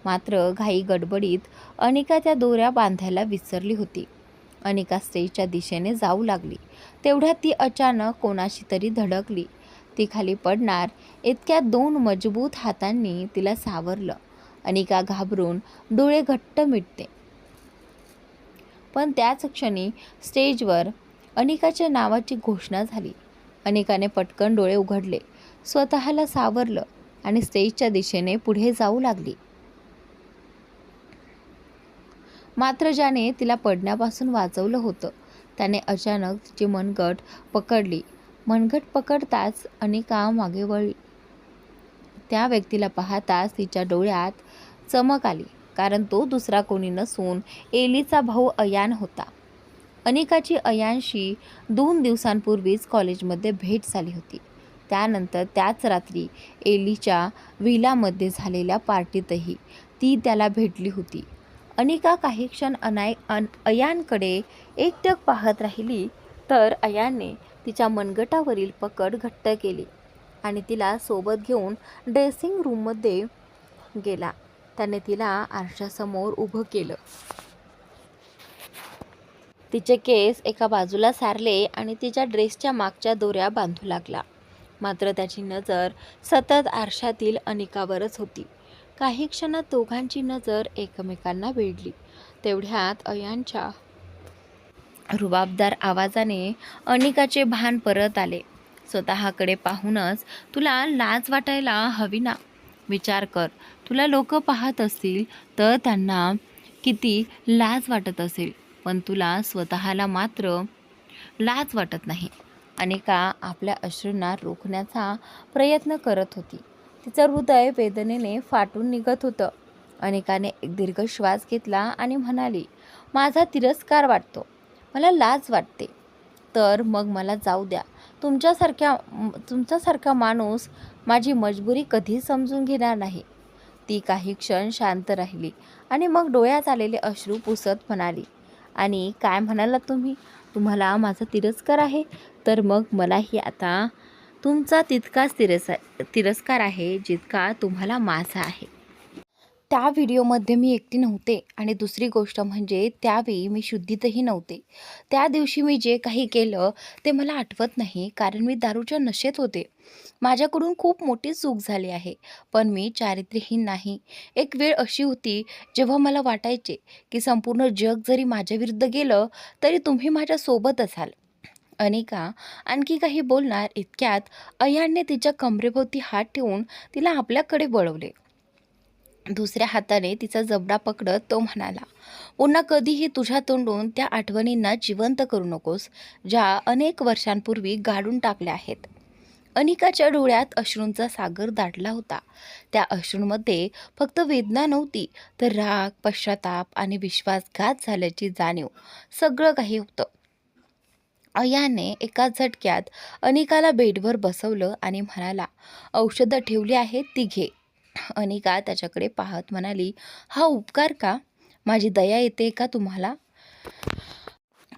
मात्र घाई गडबडीत अनिका त्या दोऱ्या बांधायला विसरली होती. अनिका स्टेजच्या दिशेने जाऊ लागली. तेवढ्यात ती अचानक कोणाशी तरी धडकली. ती खाली पडणार इतक्या दोन मजबूत हातांनी तिला सावरलं. अनिका घाबरून डोळे घट्ट मिटते. पण त्याच क्षणी स्टेजवर अनिकाच्या नावाची घोषणा झाली. अनिकाने पटकन डोळे उघडले, स्वतःला सावरलं आणि स्टेजच्या दिशेने पुढे जाऊ लागली. मात्र ज्याने तिला पडण्यापासून वाचवलं होतं त्याने अचानक तिची मनगट पकडली. मनगट पकडताच अनिका मागे वळली. त्या व्यक्तीला पाहताच तिच्या डोळ्यात चमक आली, कारण तो दुसरा कोणी नसून एलीचा भाऊ अयान होता. अनिकाची अयानशी 2 दिवसांपूर्वीच कॉलेजमध्ये भेट झाली होती. त्यानंतर त्याच रात्री एलीच्या व्हिलामध्ये झालेल्या पार्टीतही ती त्याला भेटली होती. अनिका काही क्षण अयानकडे एकटक पाहत राहिली, तर अयानने तिच्या मनगटावरील पकड घट्ट केली आणि तिला सोबत घेऊन ड्रेसिंग रूममध्ये गेला. त्याने तिला आरशासमोर उभं केलं. तिचे केस एका बाजूला सारले आणि तिच्या ड्रेसच्या मागच्या दोऱ्या बांधू लागला. मात्र त्याची नजर सतत आरशातील अनिकावरच होती. काही क्षणात दोघांची नजर एकमेकांना भिडली. तेवढ्यात अयानच्या रुबाबदार आवाजाने अनिकाचे भान परत आले. स्वतःकडे पाहूनच तुला लाज वाटायला हवी ना. विचार कर, तुला लोक पाहत असतील तर त्यांना किती लाज वाटत असेल, पण तुला स्वतःला मात्र लाज वाटत नाही. अनिका आपल्या अश्रूंना रोखण्याचा प्रयत्न करत होती. तिचं हृदय वेदनेने फाटून निघत होतं. अनिकाने एक दीर्घ श्वास घेतला आणि म्हणाली, माझा तिरस्कार वाटतो, मला लाज वाटते. तर मग मला जाऊ द्या. तुमच्यासारखा माणूस माझी मजबुरी कधी समजून घेणार नाही. ती काही क्षण शांत राहिली आणि मग डोळ्यात आलेले अश्रू पुसत म्हणाली, आणि काय म्हणालात तुम्ही? तुम्हाला माझा तिरस्कार आहे? तर मग मलाही आता तुमचा तितकाच तिरस्कार आहे जितका तुम्हाला माझा आहे. त्या व्हिडिओमध्ये मी एकटी नव्हते आणि दुसरी गोष्ट म्हणजे त्यावेळी मी शुद्धीतही नव्हते. त्या दिवशी मी जे काही केलं ते मला आठवत नाही, कारण मी दारूच्या नशेत होते. माझ्याकडून खूप मोठी चूक झाली आहे, पण मी चारित्र्यहीन नाही. एक वेळ अशी होती जेव्हा मला वाटायचे की संपूर्ण जग जरी माझ्याविरुद्ध गेलं तरी तुम्ही माझ्यासोबत असाल. अनिका आणखी काही बोलणार इतक्यात अयानने तिच्या कमरेभोवती हात ठेवून तिला आपल्याकडे वळवले. दुसऱ्या हाताने तिचा जबडा पकडत तो म्हणाला, पुन्हा कधीही तुझ्या तोंडून त्या आठवणींना जिवंत करू नकोस, ज्या अनेक वर्षांपूर्वी गाडून टाकल्या आहेत. अनिकाच्या डोळ्यात अश्रूंचा सागर दाटला होता. त्या अश्रूंमध्ये फक्त वेदना नव्हती, तर राग, पश्चाताप आणि विश्वासघात झाल्याची जाणीव, सगळं काही होतं. अयाने एका झटक्यात अनिकाला बेडवर बसवलं आणि म्हणाला, औषधं ठेवली आहेत ती घे. अनिका त्याच्याकडे पाहत म्हणाली, हा उपकार का? माझी दया येते का तुम्हाला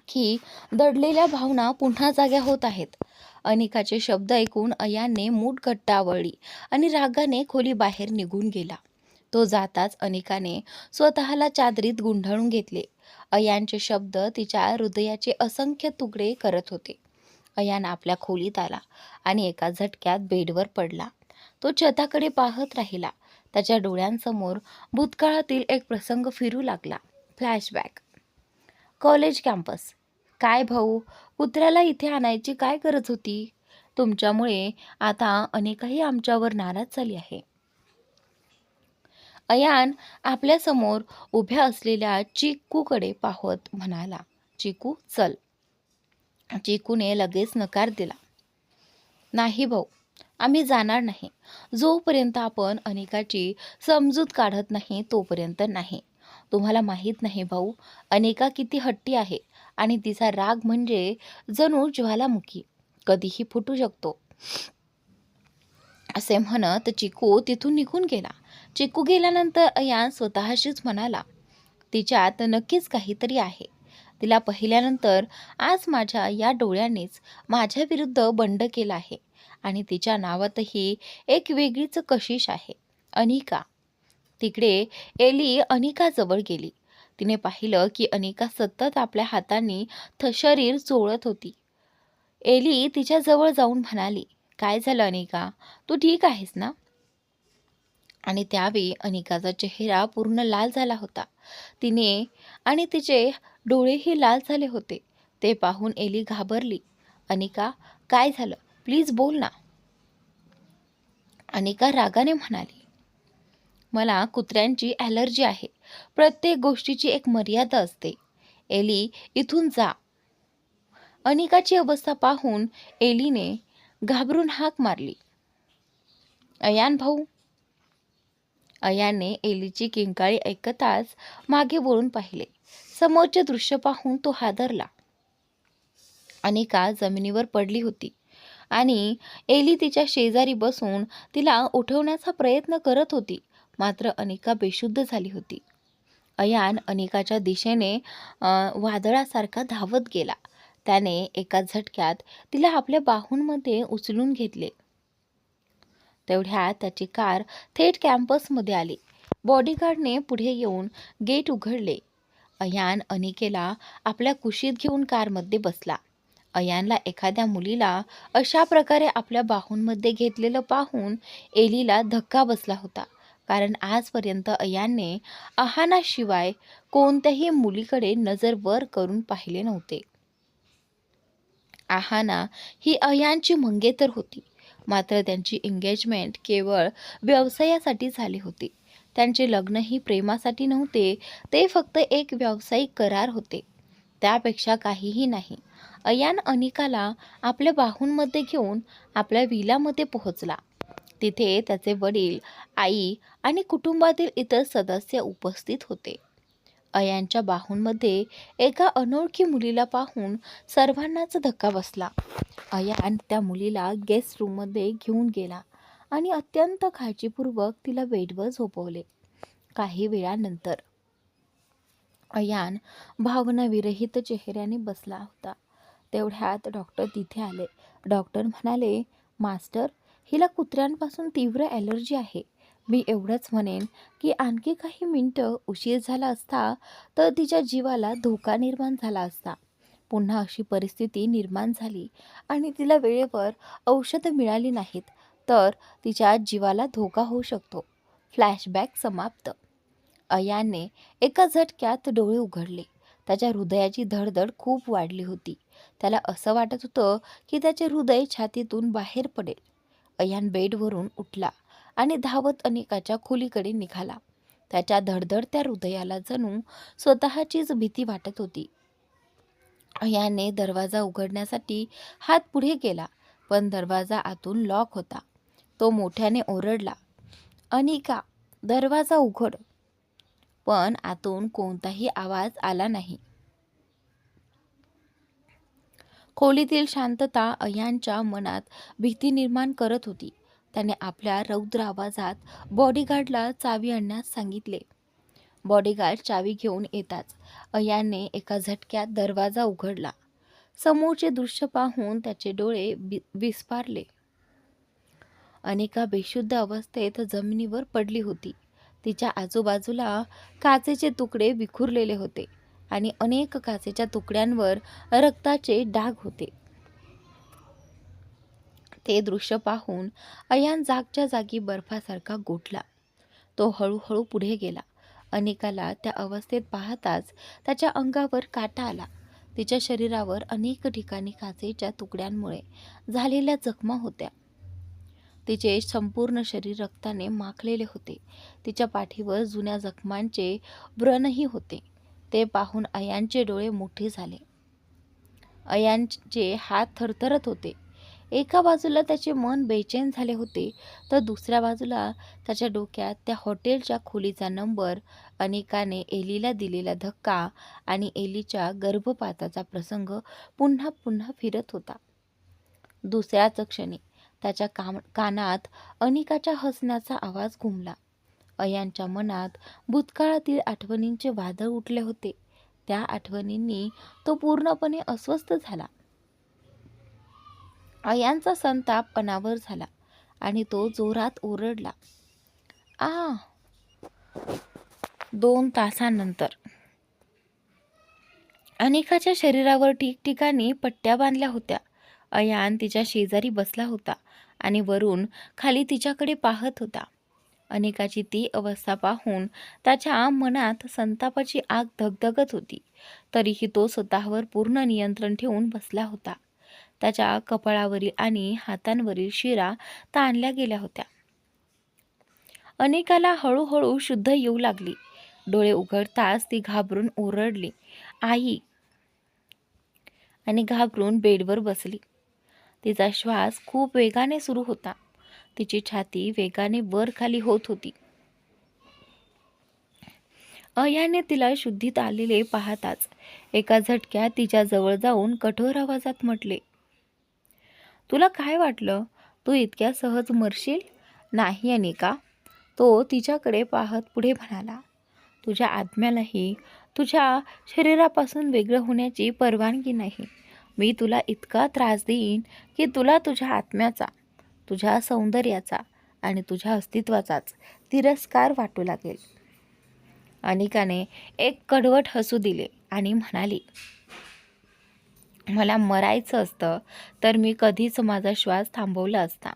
की दडलेल्या भावना पुन्हा जाग्या होत आहेत? अनिकाचे शब्द ऐकून अयानने मूठ घट्ट आवळली आणि रागाने खोली बाहेर निघून गेला. तो जाताच अनिकाने स्वतःला चादरीत गुंढाळून घेतले. अयानचे शब्द तिच्या हृदयाचे असंख्य तुकडे करत होते. अयान आपल्या खोलीत आला आणि एका झटक्यात बेडवर पडला. तो छताकडे पाहत राहिला. त्याच्या डोळ्यांसमोर भूतकाळातील एक प्रसंग फिरू लागला. फ्लॅशबॅक. College campus. काय भाऊ, कुत्र्याला इथे आणायची काय गरज होती? तुमच्यामुळे आता अनेकही आमच्यावर नाराज झाली आहे. अयान आपल्यासमोर उभ्या असलेल्या चिकूकडे पाहत म्हणाला, चिकू चल. चिकूने लगेच नकार दिला. नाही भाऊ, आम्ही जाणार नाही. जोपर्यंत आपण अनिकाची समजूत काढत नाही तोपर्यंत नाही. तुम्हाला माहीत नाही भाऊ, अनिका किती हट्टी आहे आणि तिचा राग म्हणजे जणू ज्वालामुखी, कधीही फुटू शकतो. असे म्हणत चिकू तिथून निघून गेला. चिकू गेल्यानंतर अयान स्वतःशीच म्हणाला, तिच्यात नक्कीच काहीतरी आहे. तिला पाहिल्यानंतर आज माझ्या या डोळ्यांनीच माझ्या विरुद्ध बंड केला आहे आणि तिच्या नावातही एक वेगळीच कशिश आहे, अनिका. तिकडे एली अनिकाजवळ गेली. तिने पाहिलं की अनिका सतत आपल्या हातांनी शरीर चोळत होती. एली तिच्याजवळ जाऊन म्हणाली, काय झालं अनिका, तू ठीक आहेस ना? आणि त्यावेळी अनिकाचा चेहरा पूर्ण लाल झाला होता. आणि तिचे डोळेही लाल झाले होते. ते पाहून एली घाबरली. अनिका, काय झालं? प्लीज बोल ना. अनिका रागाने म्हणाली, मला कुत्र्यांची ॲलर्जी आहे. प्रत्येक गोष्टीची एक मर्यादा असते. एली, इथून जा. अनिकाची अवस्था पाहून एलीने घाबरून हाक मारली, अयान भाऊ, अयाने एलीची किंकाळी ऐकताच मागे वळून पाहिले. समोरचे दृश्य पाहून तो हादरला. अनिका जमिनीवर पडली होती आणि एली तिच्या शेजारी बसून तिला उठवण्याचा प्रयत्न करत होती. मात्र अनिका बेशुद्ध झाली होती. अयान अनिकाच्या दिशेने वादळासारखा धावत गेला. त्याने एका झटक्यात तिला आपल्या बाहूंमध्ये उचलून घेतले. तेवढ्यात त्याची कार थेट कॅम्पसमध्ये आली. बॉडीगार्डने पुढे येऊन गेट उघडले. अयान अनिकेला आपल्या कुशीत घेऊन कारमध्ये बसला. अयानला एखाद्या मुलीला अशा प्रकारे आपल्या बाहूंमध्ये घेतलेलं पाहून एलीला धक्का बसला होता. कारण आजपर्यंत अयानने आहानाशिवाय कोणत्याही मुलीकडे नजर वर करून पाहिले नव्हते. आहाना ही अयानची मंगेतर होती. मात्र त्यांची एंगेजमेंट केवळ व्यवसायासाठी झाली होती. त्यांचे लग्नही प्रेमासाठी नव्हते, ते फक्त एक व्यावसायिक करार होते, त्यापेक्षा काहीही नाही. अयान अनिकाला आपल्या बाहूंमध्ये घेऊन आपल्या विलामध्ये पोहोचला. तिथे त्याचे वडील, आई आणि कुटुंबातील इतर सदस्य उपस्थित होते. अयानच्या बाहूंमध्ये एका अनोळखी मुलीला पाहून सर्वांनाच धक्का बसला. अयान त्या मुलीला गेस्ट रूममध्ये घेऊन गेला आणि अत्यंत काळजीपूर्वक तिला बेडवर झोपवले. काही वेळानंतर अयान भावनाविरहित चेहऱ्याने बसला होता. तेवढ्यात डॉक्टर तिथे आले. डॉक्टर म्हणाले, मास्टर, हिला कुत्र्यांपासून तीव्र ॲलर्जी आहे. मी एवढंच म्हणेन की आणखी काही मिनिटं उशीर झाला असता तर तिच्या जीवाला धोका निर्माण झाला असता. पुन्हा अशी परिस्थिती निर्माण झाली आणि तिला वेळेवर औषधं मिळाली नाहीत तर तिच्या जीवाला धोका होऊ शकतो. फ्लॅशबॅक समाप्त. अयानने एका झटक्यात डोळे उघडले. त्याच्या हृदयाची धडधड खूप वाढली होती. त्याला असं वाटत होतं की त्याचे हृदय छातीतून बाहेर पडेल. अयान बेडवरून उठला आणि धावत अनिकाच्या खोलीकडे निघाला. त्याच्या धडधडत्या हृदयाला जणू स्वतःचीच भीती वाटत होती. अयानने दरवाजा उघडण्यासाठी हात पुढे केला, पण दरवाजा आतून लॉक होता. तो मोठ्याने ओरडला, अनिका, दरवाजा उघड. पण आतून कोणताही आवाज आला नाही. खोलीतील शांतता अयानच्या मनात भीती निर्माण करत होती. त्याने आपल्या रौद्र आवाजात बॉडीगार्डला चावी आणण्यास सांगितले. बॉडीगार्ड चावी घेऊन येताच अयानने एका झटक्यात दरवाजा उघडला. समोरचे दृश्य पाहून त्याचे डोळे विस्फारले. अनिका बेशुद्ध अवस्थेत जमिनीवर पडली होती. तिच्या आजूबाजूला काचेचे तुकडे विखुरलेले होते आणि अनेक काचेच्या तुकड्यांवर रक्ताचे डाग होते. ते दृश्य पाहून अयान जागच्या जागी बर्फासारखा गोठला. तो हळूहळू पुढे गेला. अनिकाला त्या अवस्थेत पाहताच त्याच्या अंगावर काटा आला. तिच्या शरीरावर अनेक ठिकाणी काचेच्या तुकड्यांमुळे झालेल्या जखमा होत्या. तिचे संपूर्ण शरीर रक्ताने माखलेले होते. तिच्या पाठीवर जुन्या जखमांचे व्रणही होते. ते पाहून अयानचे डोळे मोठे झाले. अयानचे हात थरथरत होते. एका बाजूला त्याचे मन बेचैन झाले होते तर दुसऱ्या बाजूला त्याच्या डोक्यात त्या हॉटेलच्या खोलीचा नंबर, अनिकाने एलीला दिलेला धक्का आणि एलीच्या गर्भपाताचा प्रसंग पुन्हा पुन्हा फिरत होता. दुसऱ्याच क्षणी त्याच्या कानात अनिकाच्या हसण्याचा आवाज घुमला. अयानच्या मनात भूतकाळातील आठवणींचे वादळ उठले होते. त्या आठवणींनी तो पूर्णपणे अस्वस्थ झाला. अयानचा संताप अनावर झाला आणि तो जोरात ओरडला. 2 तासांनंतर अनिकाच्या शरीरावर ठिकठिकाणी पट्ट्या बांधल्या होत्या. अयान तिच्या शेजारी बसला होता आणि वरून खाली तिच्याकडे पाहत होता. अनिकाची ती अवस्था पाहून त्याच्या मनात संतापाची आग धगधगत होती. तरीही तो स्वतःवर पूर्ण नियंत्रण ठेवून बसला होता. त्याच्या कपाळावरील आणि हातांवरील शिरा ताणल्या गेल्या होत्या. अनिकाला हळूहळू शुद्ध येऊ लागली. डोळे उघडताच ती घाबरून ओरडली, आई, आणि घाबरून बेडवर बसली. तिचा श्वास खूप वेगाने सुरू होता. तिची छाती वेगाने वर खाली होत होती. अयाने तिला शुद्धीत आलेले पाहताच एका झटक्यात तिच्या जवळ जाऊन कठोर आवाजात म्हटले, तुला काय वाटलं? तू इतक्या सहज मरशील? नाही अनिका. तो तिच्याकडे पाहत पुढे म्हणाला, तुझ्या आत्म्यालाही तुझ्या शरीरापासून वेगळं होण्याची परवानगी नाही. मी तुला इतका त्रास देईन की तुला तुझ्या आत्म्याचा, तुझ्या सौंदर्याचा आणि तुझ्या अस्तित्वाचाच तिरस्कार वाटू लागेल. अनिकाने एक कडवट हसू दिले आणि म्हणाली, मला मरायचं असतं तर मी कधीच माझा श्वास थांबवला असता.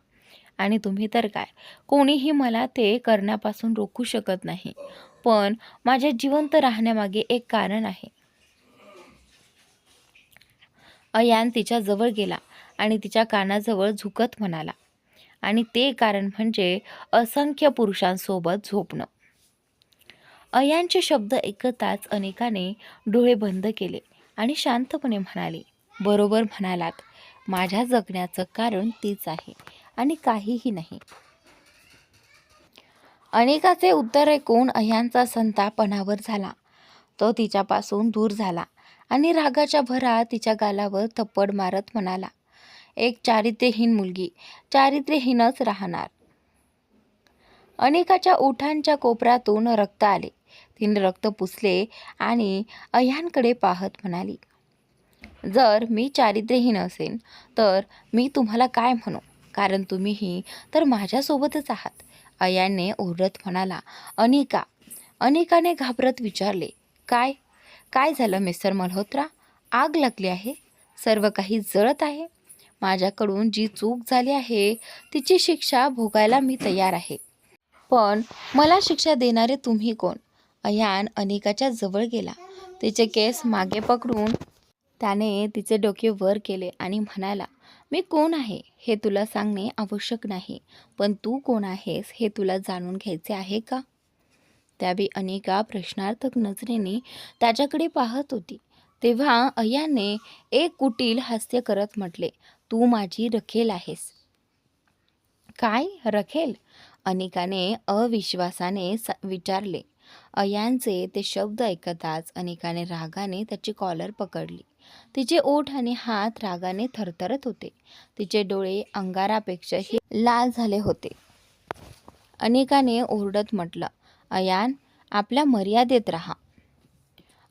आणि तुम्ही तर काय, कोणीही मला ते करण्यापासून रोखू शकत नाही. पण माझ्या जिवंत राहण्यामागे एक कारण आहे. अयान तिच्या जवळ गेला आणि तिच्या कानाजवळ झुकत म्हणाला, आणि ते कारण म्हणजे असंख्य पुरुषांसोबत झोपणं. अयानचे शब्द ऐकताच अनिकाने डोळे बंद केले आणि शांतपणे म्हणाली, बरोबर म्हणालात. माझ्या जगण्याचं कारण तीच आहे आणि काहीही नाही. अनिकाचे उत्तर ऐकून अयानचा संताप अनावर झाला. तो तिच्यापासून दूर झाला आणि रागाच्या भरात तिच्या गालावर थप्पड मारत म्हणाला, एक चारित्र्यहीन मुलगी चारित्र्यहीनच राहणार. अनिकाच्या ओठांच्या कोपऱ्यातून रक्त आले. तिने रक्त पुसले आणि अयानकडे पाहत म्हणाली, जर मी चारित्र्यहीन असेन तर मी तुम्हाला काय म्हणू, कारण तुम्हीही तर माझ्यासोबतच आहात. अयानने ओरडत म्हणाला, अनिका. अनिकाने घाबरत विचारले, काय काय झालं मिस्टर मल्होत्रा? आग लागली आहे? सर्व काही जळत आहे? माझ्याकडून जी चूक झाली आहे तिची शिक्षा भोगायला मी तयार आहे. पण मला शिक्षा देणारे तुम्ही कोण? अयान अनिकाच्या जवळ गेला. तिचे केस मागे पकडून त्याने तिचे डोके वर केले आणि म्हणाला, मी कोण आहे हे तुला सांगणे आवश्यक नाही, पण तू कोण आहेस हे तुला जाणून घ्यायचे आहे का? त्यावेळी अनिका प्रश्नार्थक नजरेने त्याच्याकडे पाहत होती. तेव्हा अयाने एक कुटील हास्य करत म्हटले, तू माझी रखेल आहेस. काय रखेल? अनिकाने अविश्वासाने विचारले. अयानचे ते शब्द ऐकताच अनिकाने रागाने त्याची कॉलर पकडली. तिचे ओठ आणि हात रागाने थरथरत होते. तिचे डोळे अंगारापेक्षाही लाल झाले होते. अनिकाने ओरडत म्हटलं, अयान, आपल्या मर्यादेत राहा.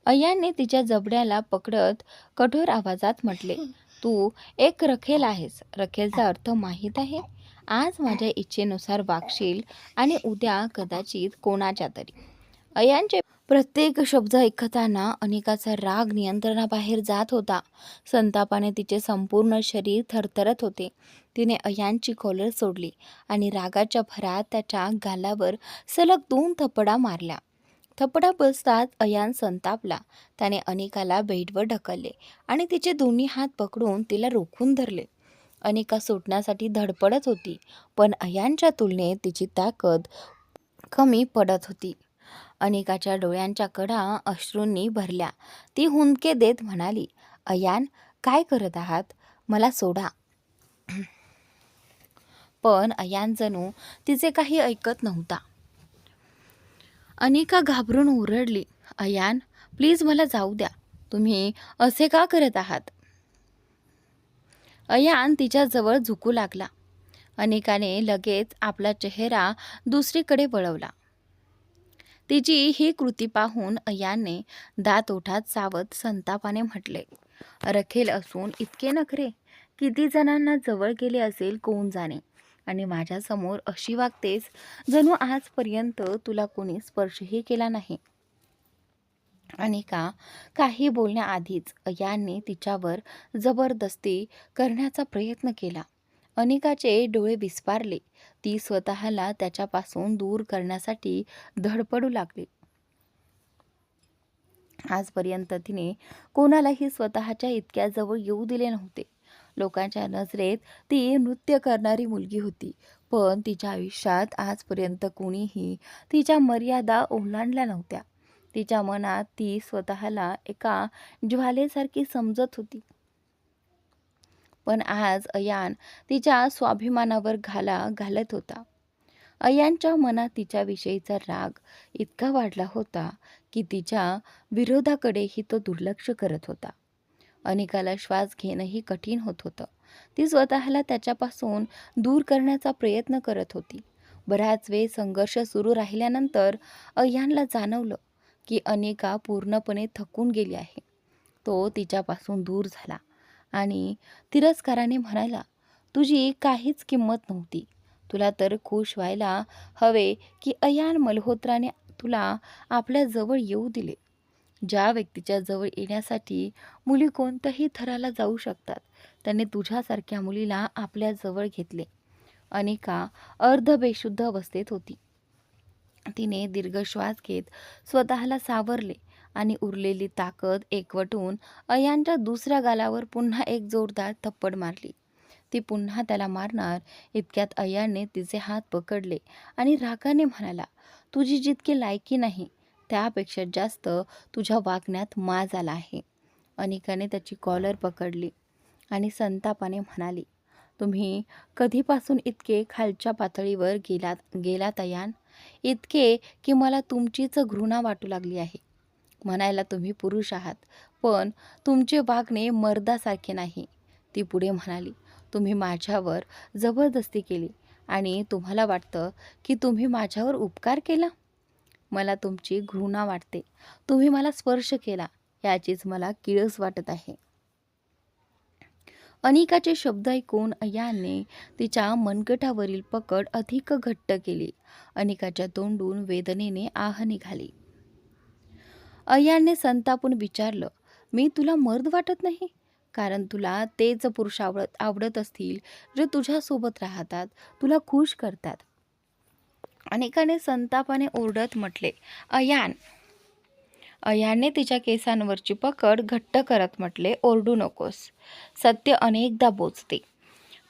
अयानने तिच्या जबड्याला पकडत कठोर आवाजात म्हटले, तू एक रखेल आहेस. रखेलचा अर्थ माहीत आहे? आज माझ्या इच्छेनुसार वागशील आणि उद्या कदाचित कोणाच्या तरी. अयानचे प्रत्येक शब्द ऐकताना अनिकाचा राग नियंत्रणाबाहेर जात होता. संतापाने तिचे संपूर्ण शरीर थरथरत होते. तिने अयानची कॉलर सोडली आणि रागाच्या भरात त्याच्या गालावर सलग 2 थपडा मारल्या. थपडा बसताच अयान संतापला. त्याने अनिकाला बेडवर ढकलले आणि तिचे दोन्ही हात पकडून तिला रोखून धरले. अनिका सुटण्यासाठी धडपडत होती, पण अयानच्या तुलनेत तिची ताकद कमी पडत होती. अनिकाच्या डोळ्यांच्या कडा अश्रूंनी भरल्या. ती हुंदके देत म्हणाली, अयान, काय करत आहात? मला सोडा. पण अयान जणू तिचे काही ऐकत नव्हता. अनिका घाबरून ओरडली, अयान, प्लीज मला जाऊ द्या. तुम्ही असे का करत आहात? अयान तिच्याजवळ झुकू लागला. अनिकाने लगेच आपला चेहरा दुसरीकडे वळवला. तिची ही कृती पाहून अयानने दात ओठात चावत संतापाने म्हटले, रखेल असून इतके नखरे? किती जणांना जवळ गेले असेल कोण जाणे, आणि माझ्यासमोर अशी वागतेस जणू आजपर्यंत तुला कोणी स्पर्शही केला नाही. अनिका काही बोलण्याआधीच अयानने तिच्यावर जबरदस्ती करण्याचा प्रयत्न केला. अनिकाचे डोळे विस्फारले. ती स्वतःला त्याच्यापासून दूर करण्यासाठी धडपडू लागली. आजपर्यंत तिने कोणालाही स्वतःच्या इतक्या जवळ येऊ दिले नव्हते. लोकांच्या नजरेत ती नृत्य करणारी मुलगी होती, पण तिच्या आयुष्यात आजपर्यंत कोणीही तिच्या मर्यादा ओलांडल्या नव्हत्या. तिच्या मनात ती स्वतःला एका ज्वालेसारखी समजत होती. पण आज अयान तिच्या स्वाभिमानावर घाला घालत होता. अयानच्या मनात तिच्याविषयीचा राग इतका वाढला होता की तिच्या विरोधाकडेही तो दुर्लक्ष करत होता. अनिकाला श्वास घेणंही कठीण होत होतं. ती स्वतःला त्याच्यापासून दूर करण्याचा प्रयत्न करत होती. बराच वेळ संघर्ष सुरू राहिल्यानंतर अय्यानला जाणवलं की अनिका पूर्णपणे थकून गेली आहे. तो तिच्यापासून दूर झाला आणि तिरस्काराने म्हणाला, तुझी काहीच किंमत नव्हती. तुला तर खुश व्हायला हवे की अयान मल्होत्राने तुला आपल्या जवळ येऊ दिले. ज्या व्यक्तीच्या जवळ येण्यासाठी मुली कोणत्याही थराला जाऊ शकतात, त्याने तुझ्यासारख्या मुलीला आपल्या जवळ घेतले. अनिका अर्धबेशुद्ध अवस्थेत होती. तिने दीर्घ श्वास घेत स्वतःला सावरले आणि उरलेली ताकद एकवटून अयानच्या दुसऱ्या गालावर पुन्हा एक जोरदार थप्पड मारली. ती पुन्हा त्याला मारणार इतक्यात अयानने तिचे हात पकडले आणि रागाने म्हणाला, तुझी जितकी लायकी नाही त्यापेक्षा जास्त तुझ्या वागण्यात माज आला आहे. अनिकाने त्याची कॉलर पकडली आणि संतापाने म्हणाली, तुम्ही कधीपासून इतके खालच्या पातळीवर गेलात अयान? इतके की मला तुमचीच घृणा वाटू लागली आहे. म्हणायला तुम्ही पुरुष आहात, पण तुमचे वागणे मर्दासारखे नाही. ती पुढे म्हणाली, तुम्ही माझ्यावर जबरदस्ती केली आणि तुम्हाला वाटतं की तुम्ही माझ्यावर उपकार केला. मला तुमची घृणा वाटते. तुम्ही मला स्पर्श केला याचीच मला किळस वाटत आहे. अनिकाचे शब्द ऐकून अय्यानने तिच्या मनगटावरील पकड अधिक घट्ट केली. अनिकाच्या तोंडून वेदनेने आह निघाली. अय्यानने संतापून विचारलं, मी तुला मर्द वाटत नाही? कारण तुला तेच पुरुष आवडत असतील जे तुझ्यासोबत राहतात, तुला खुश करतात. अनिकाने संतापाने ओरडत म्हटले, अयान. अयानने तिच्या केसांवरची पकड घट्ट करत म्हटले, ओरडू नकोस. सत्य अनेकदा बोचते.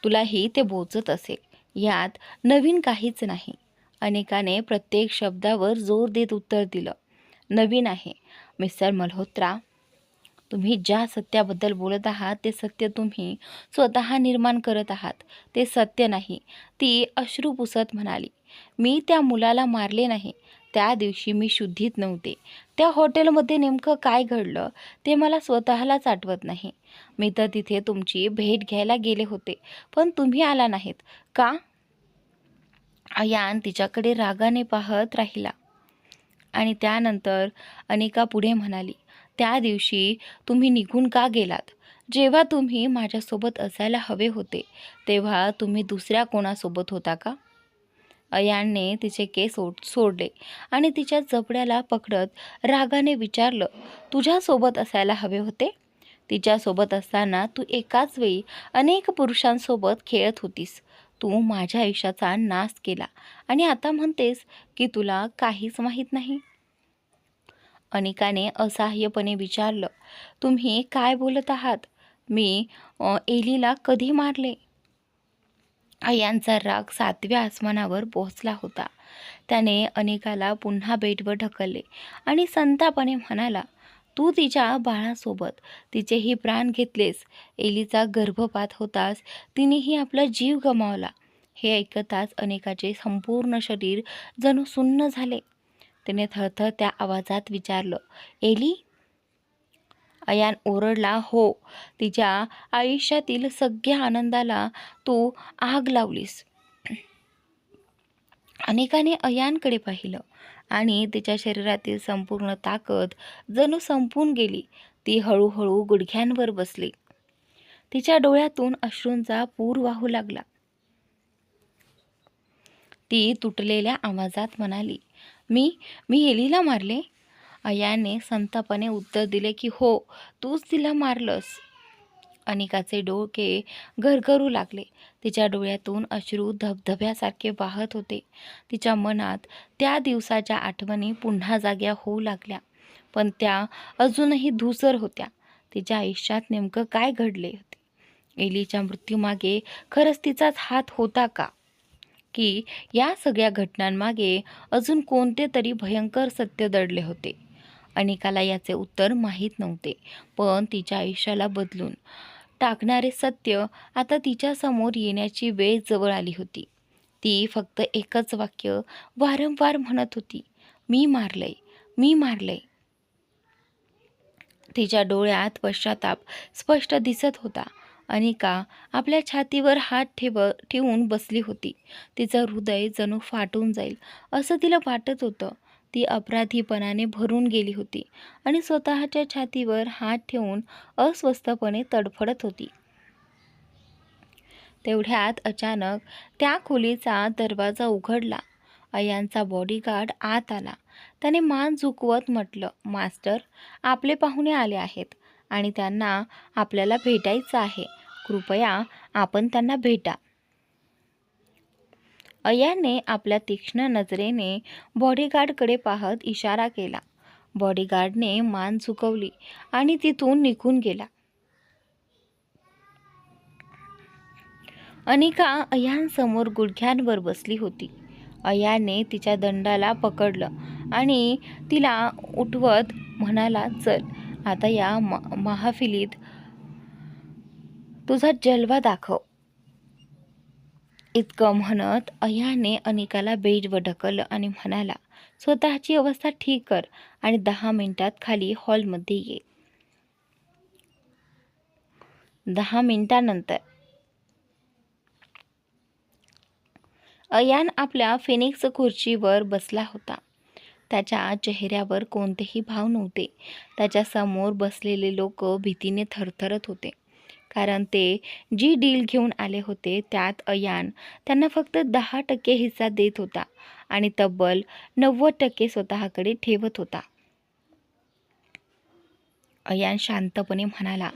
तुलाही ते बोचत असेल. यात नवीन काहीच नाही. अनिकाने प्रत्येक शब्दावर जोर देत उत्तर दिलं, नवीन आहे मिस्टर मल्होत्रा. तुम्ही ज्या सत्याबद्दल बोलत आहात ते सत्य तुम्ही स्वतः निर्माण करत आहात. ते सत्य नाही. ती अश्रू पुसत म्हणाली, मी त्या मुलाला मारले नाही. त्या दिवशी मी शुद्धीत नव्हते. त्या हॉटेलमध्ये नेमकं काय घडलं ते मला स्वतःलाच आठवत नाही. मी तर तिथे तुमची भेट घ्यायला गेले होते, पण तुम्ही आला नाहीत का? अयान तिच्याकडे रागाने पाहत राहिला आणि त्यानंतर अनिका पुढे म्हणाली, त्या दिवशी तुम्ही निघून का गेलात? जेव्हा तुम्ही माझ्यासोबत असायला हवे होते तेव्हा तुम्ही दुसऱ्या कोणासोबत होता का? अयानने तिचे केस सोडले आणि तिच्या जबड्याला पकडत रागाने विचारलं, तुझ्यासोबत असायला हवे होते? तिच्यासोबत असताना तू एकाच वेळी अनेक पुरुषांसोबत खेळत होतीस. तू माझ्या आयुष्याचा नाश केला आणि आता म्हणतेस की तुला काहीच माहीत नाही. अनिकाने असहाय्यपणे विचारलं, तुम्ही काय बोलत आहात? मी एलीला कधी मारले? अय्यांचा राग 7व्या आसमानावर पोहोचला होता. त्याने अनिकाला पुन्हा बेडवर ढकलले आणि संतापाने म्हणाला, तू तिच्या बाळासोबत तिचेही प्राण घेतलेस. एलीचा गर्भपात होताच तिनेही आपला जीव गमावला. हे ऐकताच अनिकाचे संपूर्ण शरीर जणू सुन्न झाले. तिने थरथरत्या आवाजात विचारलं, एली? अयान ओरडला, हो. तिच्या आयुष्यातील सगळ्या आनंदाला तू आग लावलीस. अनिकाने अयानकडे पाहिलं आणि तिच्या शरीरातील संपूर्ण ताकद जणू संपून गेली. ती हळूहळू गुडघ्यांवर बसली. तिच्या डोळ्यातून अश्रूंचा पूर वाहू लागला. ती तुटलेल्या आवाजात म्हणाली, मी एलीला मारले? अयानने संतापाने उत्तर दिले की हो, तूच तिला मारलंस. अनिकाचे डोके गरगरू लागले. तिच्या डोळ्यातून अश्रू धबधब्यासारखे वाहत होते. तिच्या मनात त्या दिवसाच्या आठवणी पुन्हा जाग्या होऊ लागल्या, पण त्या अजूनही धूसर होत्या. तिच्या आयुष्यात नेमकं काय घडले होते? एलीच्या मृत्यूमागे खरंच तिचाच हात होता का? की या सगळ्या घटनांमागे अजून कोणते तरी भयंकर सत्य दडले होते? अनिकाला याचे उत्तर माहीत नव्हते, पण तिच्या आयुष्याला बदलून टाकणारे सत्य आता तिच्यासमोर येण्याची वेळ जवळ आली होती. ती फक्त एकच वाक्य वारंवार म्हणत होती, मी मारलंय, मी मारलंय. तिच्या डोळ्यात पश्चाताप स्पष्ट दिसत होता. अनिका आपल्या छातीवर हात ठेवून बसली होती. तिचं हृदय जणू फाटून जाईल असं तिला वाटत होतं. ती अपराधीपणाने भरून गेली होती आणि स्वतःच्या छातीवर हात ठेवून अस्वस्थपणे तडफडत होती. तेवढ्यात अचानक त्या खोलीचा दरवाजा उघडला. अयांचा बॉडीगार्ड आत आला. त्याने मान झुकवत म्हटलं, मास्टर, आपले पाहुणे आले आहेत आणि त्यांना आपल्याला भेटायचं आहे. कृपया आपण त्यांना भेटा. अयाने आपल्या तीक्ष्ण नजरेने बॉडीगार्डकडे पाहत इशारा केला. बॉडीगार्डने मान झुकवली आणि तिथून निघून गेला. अनिका अयांसमोर गुडघ्यांवर बसली होती. अयाने तिच्या दंडाला पकडलं आणि तिला उठवत म्हणाला, चल आता या महाफिलीत तुझा जलवा दाखव. इतकं म्हणत अयाने अनिकाला बेडवर ढकललं आणि म्हणाला, स्वतःची अवस्था ठीक कर आणि 10 मिनिटात खाली हॉलमध्ये ये. 10 मिनिटांनंतर अयान आपल्या फिनिक्स खुर्चीवर बसला होता. त्याच्या चेहऱ्यावर कोणतेही भाव नव्हते. त्याच्या समोर बसलेले लोक भीतीने थरथरत होते, कारण ते जी डील घेऊन आले होते त्यात अयान त्यांना फक्त 10% हिस्सा देत होता आणि तब्बल 90% स्वतःकडे ठेवत होता. अयान शांतपणे म्हणाला,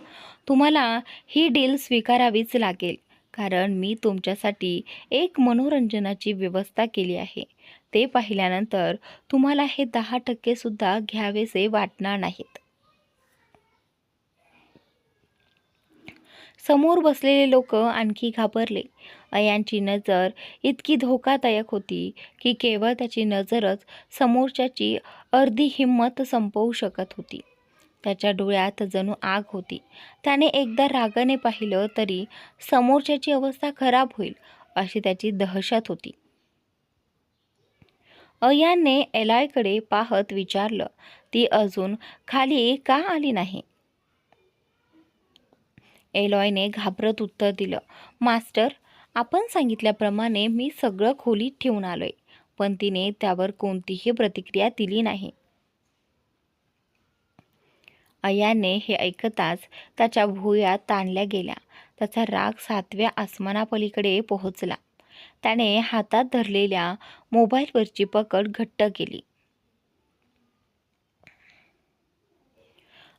तुम्हाला ही डील स्वीकारावीच लागेल, कारण मी तुमच्यासाठी एक मनोरंजनाची व्यवस्था केली आहे. ते पाहिल्यानंतर तुम्हाला हे 10% सुद्धा घ्यावेसे वाटणार नाहीत. समोर बसलेले लोक आणखी घाबरले. अयानची नजर इतकी धोकादायक होती की केवळ त्याची नजरच समोरच्याची अर्धी हिंमत संपवू शकत होती. त्याच्या डोळ्यात जणू आग होती. त्याने एकदा रागाने पाहिलं तरी समोरच्याची अवस्था खराब होईल अशी त्याची दहशत होती. अयानने एलॉयकडे पाहत विचारलं, ती अजून खाली का आली नाही? एलॉयने घाबरत उत्तर दिलं, मास्टर, आपण सांगितल्याप्रमाणे मी सगळं खोलीत ठेवून आलोय, पण तिने त्यावर कोणतीही प्रतिक्रिया दिली नाही. अयानने हे ऐकताच त्याच्या भुवया ताणल्या गेल्या. त्याचा राग 7व्या आसमानापलीकडे पोहोचला. त्याने हातात धरलेल्या मोबाईलवरची पकड घट्ट केली.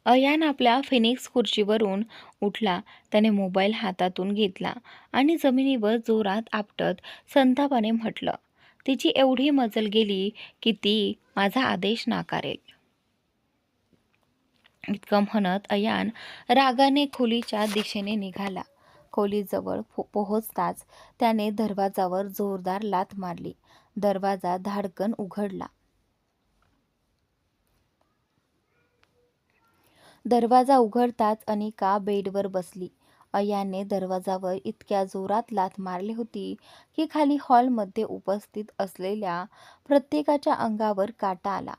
अयान आपल्या फिनिक्स खुर्चीवरून उठला. त्याने मोबाईल हातातून घेतला आणि जमिनीवर जोरात आपटत संतापाने म्हटलं, तिची एवढी मजल गेली की ती माझा आदेश नाकारेल. इतकं म्हणत अयान रागाने खोलीच्या दिशेने निघाला. खोलीजवळ पोहोचताच त्याने दरवाजावर जोरदार लाथ मारली. दरवाजा धाडकन उघडला. दरवाजा उघडताच अनिका बेडवर बसली. अयानने दरवाजावर इतक्या जोरात लाथ मारली होती की खाली हॉलमध्ये उपस्थित असलेल्या प्रत्येकाच्या अंगावर काटा आला.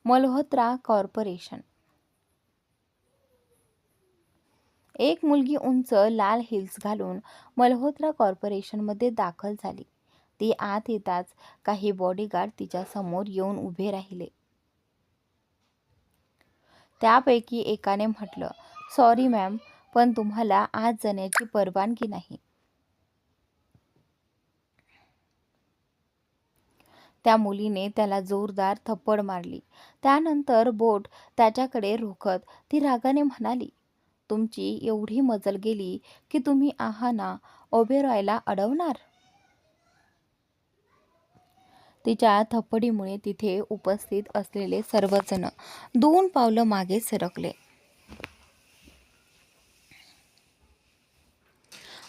मल्होत्रा कॉर्पोरेशन. एक मुलगी उंच लाल हिल्स घालून मल्होत्रा कॉर्पोरेशनमध्ये दाखल झाली. ती आत येताच काही बॉडीगार्ड तिच्या समोर येऊन उभे राहिले. त्यापैकी एकाने म्हटलं, सॉरी मॅम, पण तुम्हाला आत जाण्याची परवानगी नाही. त्या मुलीने त्याला जोरदार थप्पड मारली. त्यानंतर बोट त्याच्याकडे रोखत ती रागाने म्हणाली, तुमची एवढी मजल गेली की तुम्ही आहाना ओबेरॉयला अडवणार? तिच्या थप्पडीमुळे तिथे उपस्थित असलेले सर्वजण 2 पावलं मागे सरकले.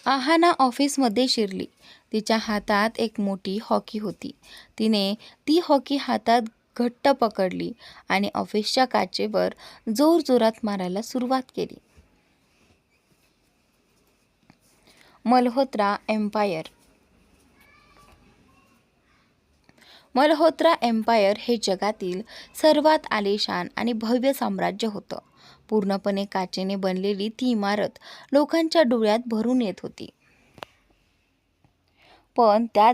आहाना ऑफिसमध्ये शिरली. तिच्या हातात एक मोठी हॉकी होती. तिने ती हॉकी हातात घट्ट पकडली आणि ऑफिसच्या काचेवर जोरजोरात मारायला सुरुवात केली. मल्होत्रा एम्पायर. मल्होत्रा एम्पायर हे जगातील सर्वात आलिशान आणि भव्य साम्राज्य होतं. पूर्णपणे काचेने बनलेली ती इमारत लोकांच्या डोळ्यात भरून येत होती. पण त्या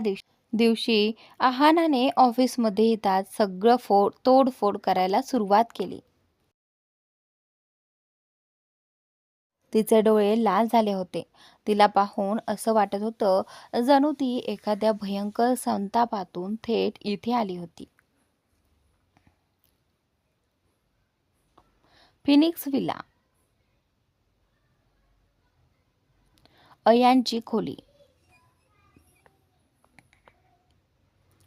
दिवशी आहानाने ऑफिसमध्ये येताच सगळं तोडफोड करायला सुरुवात केली. तिचे डोळे लाल झाले होते. तिला पाहून असं वाटत होतं जणू ती एखाद्या भयंकर संतापातून थेट इथे आली होती. Phoenix villa. अयानची खोली.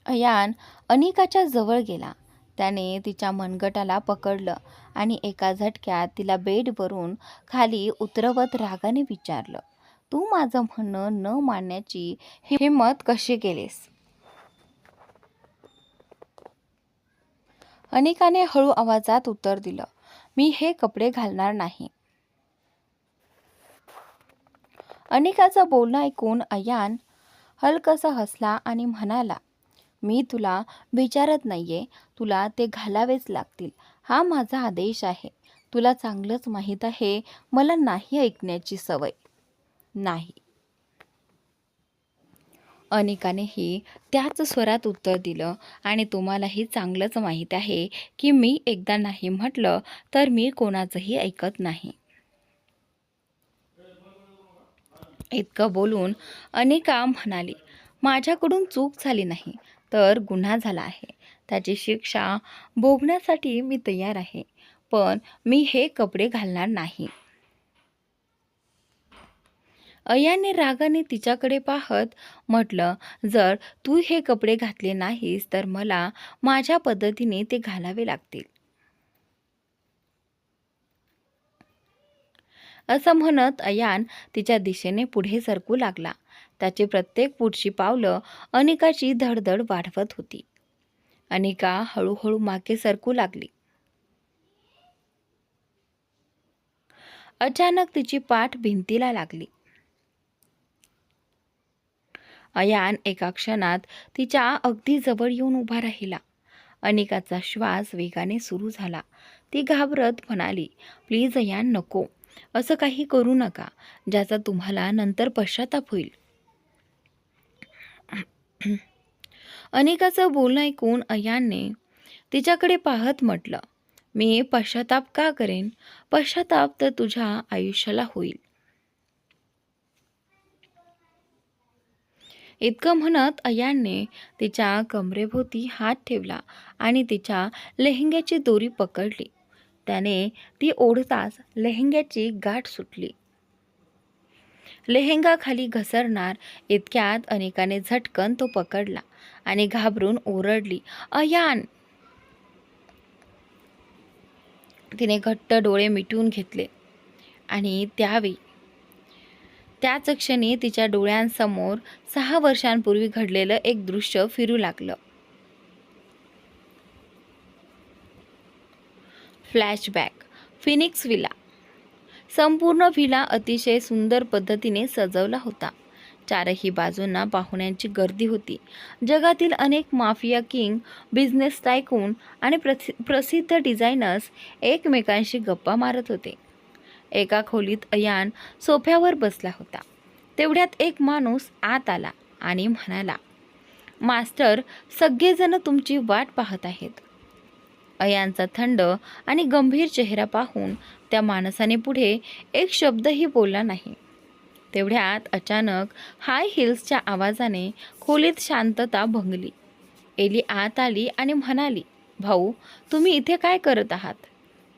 अयान अनिकाच्या जवळ गेला. त्याने तिच्या मनगटाला पकडलं आणि एका झटक्यात तिला बेडवरून खाली उतरवत रागाने विचारलं, तू माझं म्हणणं न मानण्याची हिम्मत कशी केलीस? अनिकाने हळू आवाजात उत्तर दिलं, मी हे कपडे घालणार नाही. अनिकाचं बोलणं ऐकून अयान हलकसा हसला आणि म्हणाला, मी तुला विचारत नाहीये, तुला ते घालावेच लागतील. हा माझा आदेश आहे. तुला चांगलंच माहीत आहे मला नाही ऐकण्याची सवय. नाही. अनिकानेही त्याच स्वरात उत्तर दिलं, आणि तुम्हालाही चांगलंच माहीत आहे की मी एकदा नाही म्हटलं तर मी कोणाचंही ऐकत नाही. इतकं बोलून अनिका म्हणाली, माझ्याकडून चूक झाली नाही तर गुन्हा झाला आहे. त्याची शिक्षा भोगण्यासाठी मी तयार आहे, पण मी हे कपडे घालणार नाही. अयाने रागाने तिच्याकडे पाहत म्हटलं, जर तू हे कपडे घातले नाहीस तर मला माझ्या पद्धतीने ते घालावे लागतील. असं म्हणत अयान तिच्या दिशेने पुढे सरकू लागला. त्याची प्रत्येक पुढची पावलं अनिकाची धडधड वाढवत होती. अनिका हळूहळू मागे सरकू लागली. अचानक तिची पाठ भिंतीला लागली. अयान एका क्षणात तिच्या अगदी जवळ येऊन उभा राहिला. अनिकाचा श्वास वेगाने सुरू झाला. ती घाबरत म्हणाली, प्लीज अयान, नको, असं काही करू नका ज्याचा तुम्हाला नंतर पश्चाताप होईल. अनिकाचं बोलणं ऐकून अयानने तिच्याकडे पाहत म्हटलं, मी पश्चाताप का करेन? पश्चाताप तर तुझ्या आयुष्याला होईल. इतकं म्हणत अयानने तिच्या कमरेभोवती हात ठेवला आणि तिच्या लेहंग्याची दोरी पकडली. त्याने ती ओढताच लेहंग्याची गाठ सुटली. लेहंगा खाली घसरणार इतक्यात अनिकाने झटकन तो पकडला आणि घाबरून ओरडली, अयान! तिने घट्ट डोळे मिटून घेतले आणि त्याच क्षणी तिच्या डोळ्यांसमोर 6 वर्षांपूर्वी घडलेलं एक दृश्य फिरू लागलं. फ्लॅशबॅक. Phoenix villa. संपूर्ण व्हिला अतिशय सुंदर पद्धतीने सजवला होता. चारही बाजूंना पाहुण्यांची गर्दी होती. जगातील अनेक माफिया किंग, बिझनेस टायकून आणि प्रसिद्ध डिझायनर्स एकमेकांशी गप्पा मारत होते. एका खोलीत अयान सोफ्यावर बसला होता. तेवढ्यात एक माणूस आत आला आणि म्हणाला, मास्टर, सगळेजण तुमची वाट पाहत आहेत. अयानचा थंड आणि गंभीर चेहरा पाहून त्या माणसाने पुढे एक शब्दही बोलला नाही. तेवढ्यात अचानक हाय हिल्सच्या आवाजाने खोलीत शांतता भंगली. एली आत आली आणि म्हणाली, भाऊ, तुम्ही इथे काय करत आहात?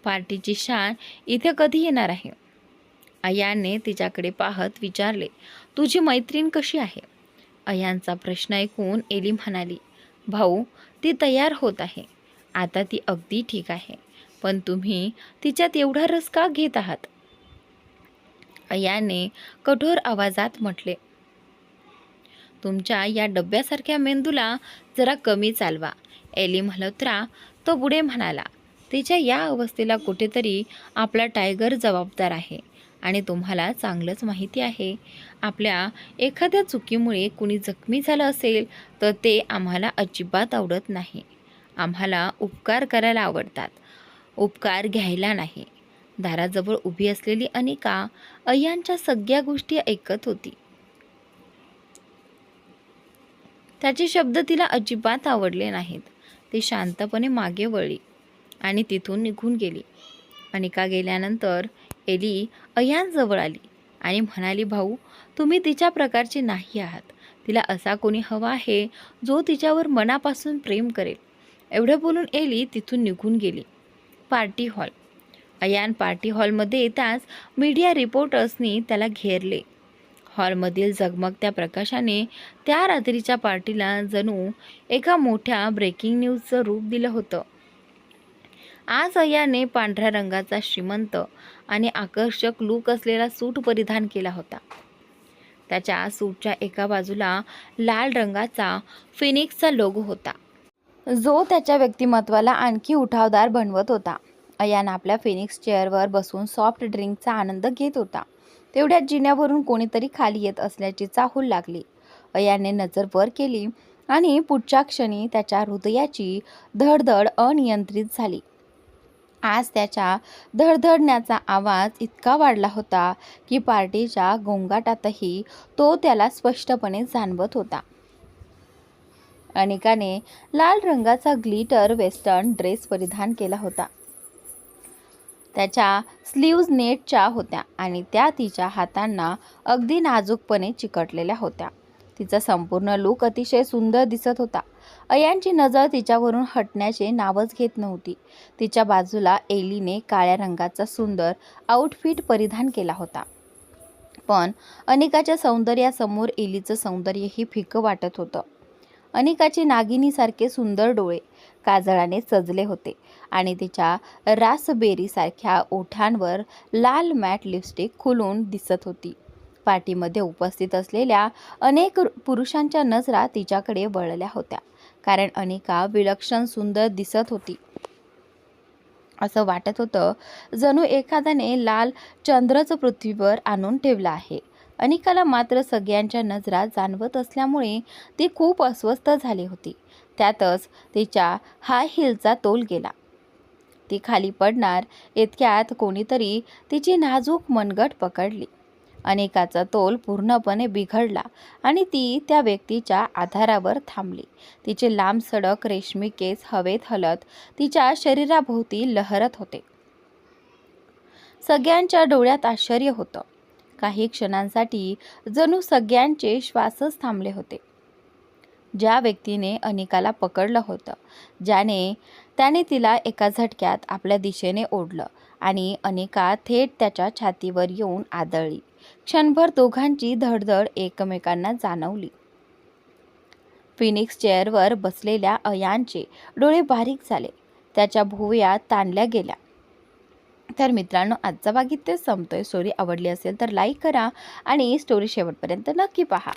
पार्टीची शान इथे कधी येणार आहे? अयानने तिच्याकडे पाहत विचारले, तुझी मैत्रीण कशी आहे? अयानचा प्रश्न ऐकून एली म्हणाली, भाऊ, ती तयार होत आहे. आता ती अगदी ठीक आहे, पण तुम्ही तिच्यात एवढा रस का घेत आहात? अयानने कठोर आवाजात म्हटले, तुमच्या या डब्यासारख्या मेंदूला जरा कमी चालवा. एली मल्होत्रा तो पुढे म्हणाला, तिच्या या अवस्थेला कुठेतरी आपला टायगर जबाबदार आहे. आणि तुम्हाला चांगलंच माहिती आहे, आपल्या एखाद्या चुकीमुळे कुणी जखमी झालं असेल तर ते आम्हाला अजिबात आवडत नाही. आम्हाला उपकार करायला आवडतात, उपकार घ्यायला नाही. दाराजवळ उभी असलेली अनिका अय्यांच्या सगळ्या गोष्टी ऐकत होती. त्याचे शब्द तिला अजिबात आवडले नाहीत. ती शांतपणे मागे वळली आणि तिथून निघून गेली. अनिका गेल्यानंतर एली अय्यांजवळ आली आणि म्हणाली, भाऊ, तुम्ही तिच्या प्रकारचे नाही आहात. तिला असा कोणी हवा आहे जो तिच्यावर मनापासून प्रेम करेल. एवढं बोलून एली तिथून निघून गेली. Party hall. अयान पार्टी हॉलमध्ये येताच मीडिया रिपोर्टर्सनी त्याला घेरले. हॉलमधील झगमगत्या प्रकाशाने त्या रात्रीच्या पार्टीला जणू एका मोठ्या ब्रेकिंग न्यूजचं रूप दिलं होतं. आज अय्याने पांढऱ्या रंगाचा श्रीमंत आणि आकर्षक लूक असलेला सूट परिधान केला होता. त्याच्या सूटच्या एका बाजूला लाल रंगाचा फिनिक्सचा लोगो होता, जो त्याच्या व्यक्तिमत्वाला आणखी उठावदार बनवत होता. अयान आपल्या फिनिक्स चेअरवर बसून सॉफ्ट ड्रिंकचा आनंद घेत होता. तेवढ्यात जिन्यावरून कोणीतरी खाली येत असल्याची चाहूल लागली. अयानने नजर वर केली आणि पुढच्या क्षणी त्याच्या हृदयाची धडधड अनियंत्रित झाली. आज त्याच्या धडधडण्याचा आवाज इतका वाढला होता की पार्टीच्या गोंगाटातही तो त्याला स्पष्टपणे जाणवत होता. अनिकाने लाल रंगाचा ग्लिटर वेस्टर्न ड्रेस परिधान केला होता. त्याच्या स्लीव्ज नेटच्या होत्या आणि त्या तिच्या हातांना अगदी नाजूकपणे चिकटलेल्या होत्या. तिचा संपूर्ण लूक अतिशय सुंदर दिसत होता. अयानची नजर तिच्यावरून हटण्याचे नावच घेत नव्हती. तिच्या बाजूला एलीने काळ्या रंगाचा सुंदर आउटफिट परिधान केला होता. पण अनिकाच्या सौंदर्यासमोर एलीचं सौंदर्यही फिकं वाटत होतं. अनिकाचे नागिनीसारखे सुंदर डोळे काजळाने सजले होते आणि तिच्या रासबेरीसारख्या ओठांवर लाल मॅट लिपस्टिक खुलून दिसत होती. पार्टीमध्ये उपस्थित असलेल्या अनेक पुरुषांच्या नजरा तिच्याकडे वळल्या होत्या, कारण अनिका विलक्षण सुंदर दिसत होती. असं वाटत होतं जणू एखाद्याने लाल चंद्रच पृथ्वीवर आणून ठेवला आहे. अनिकाला मात्र सगळ्यांच्या नजरा जाणवत असल्यामुळे ती खूप अस्वस्थ झाली होती. त्यातच तिच्या हाय हिलचा तोल गेला. ती खाली पडणार इतक्यात कोणीतरी तिची नाजूक मनगट पकडली. अनिकाचा तोल पूर्णपणे बिघडला आणि ती त्या व्यक्तीच्या आधारावर थांबली. तिचे लांब सडक रेशमी केस हवेत हलत तिच्या शरीराभोवती लहरत होते. सगळ्यांच्या डोळ्यात आश्चर्य होतं. काही क्षणांसाठी जणू सगळ्यांचे श्वासच थांबले होते. ज्या व्यक्तीने अनिकाला पकडलं होतं, त्याने तिला एका झटक्यात आपल्या दिशेने ओढलं आणि अनिका थेट त्याच्या छातीवर येऊन आदळली. क्षणभर दोघांची धडधड एकमेकांना जाणवली. फिनिक्स चेअरवर बसलेल्या अयानचे डोळे बारीक झाले. त्याच्या भुवया ताणल्या गेल्या. तर मित्रांनो, आजचा भाग इथेच संपतोय. स्टोरी आवडली असेल तर लाईक करा आणि स्टोरी शेवटपर्यंत नक्की पहा.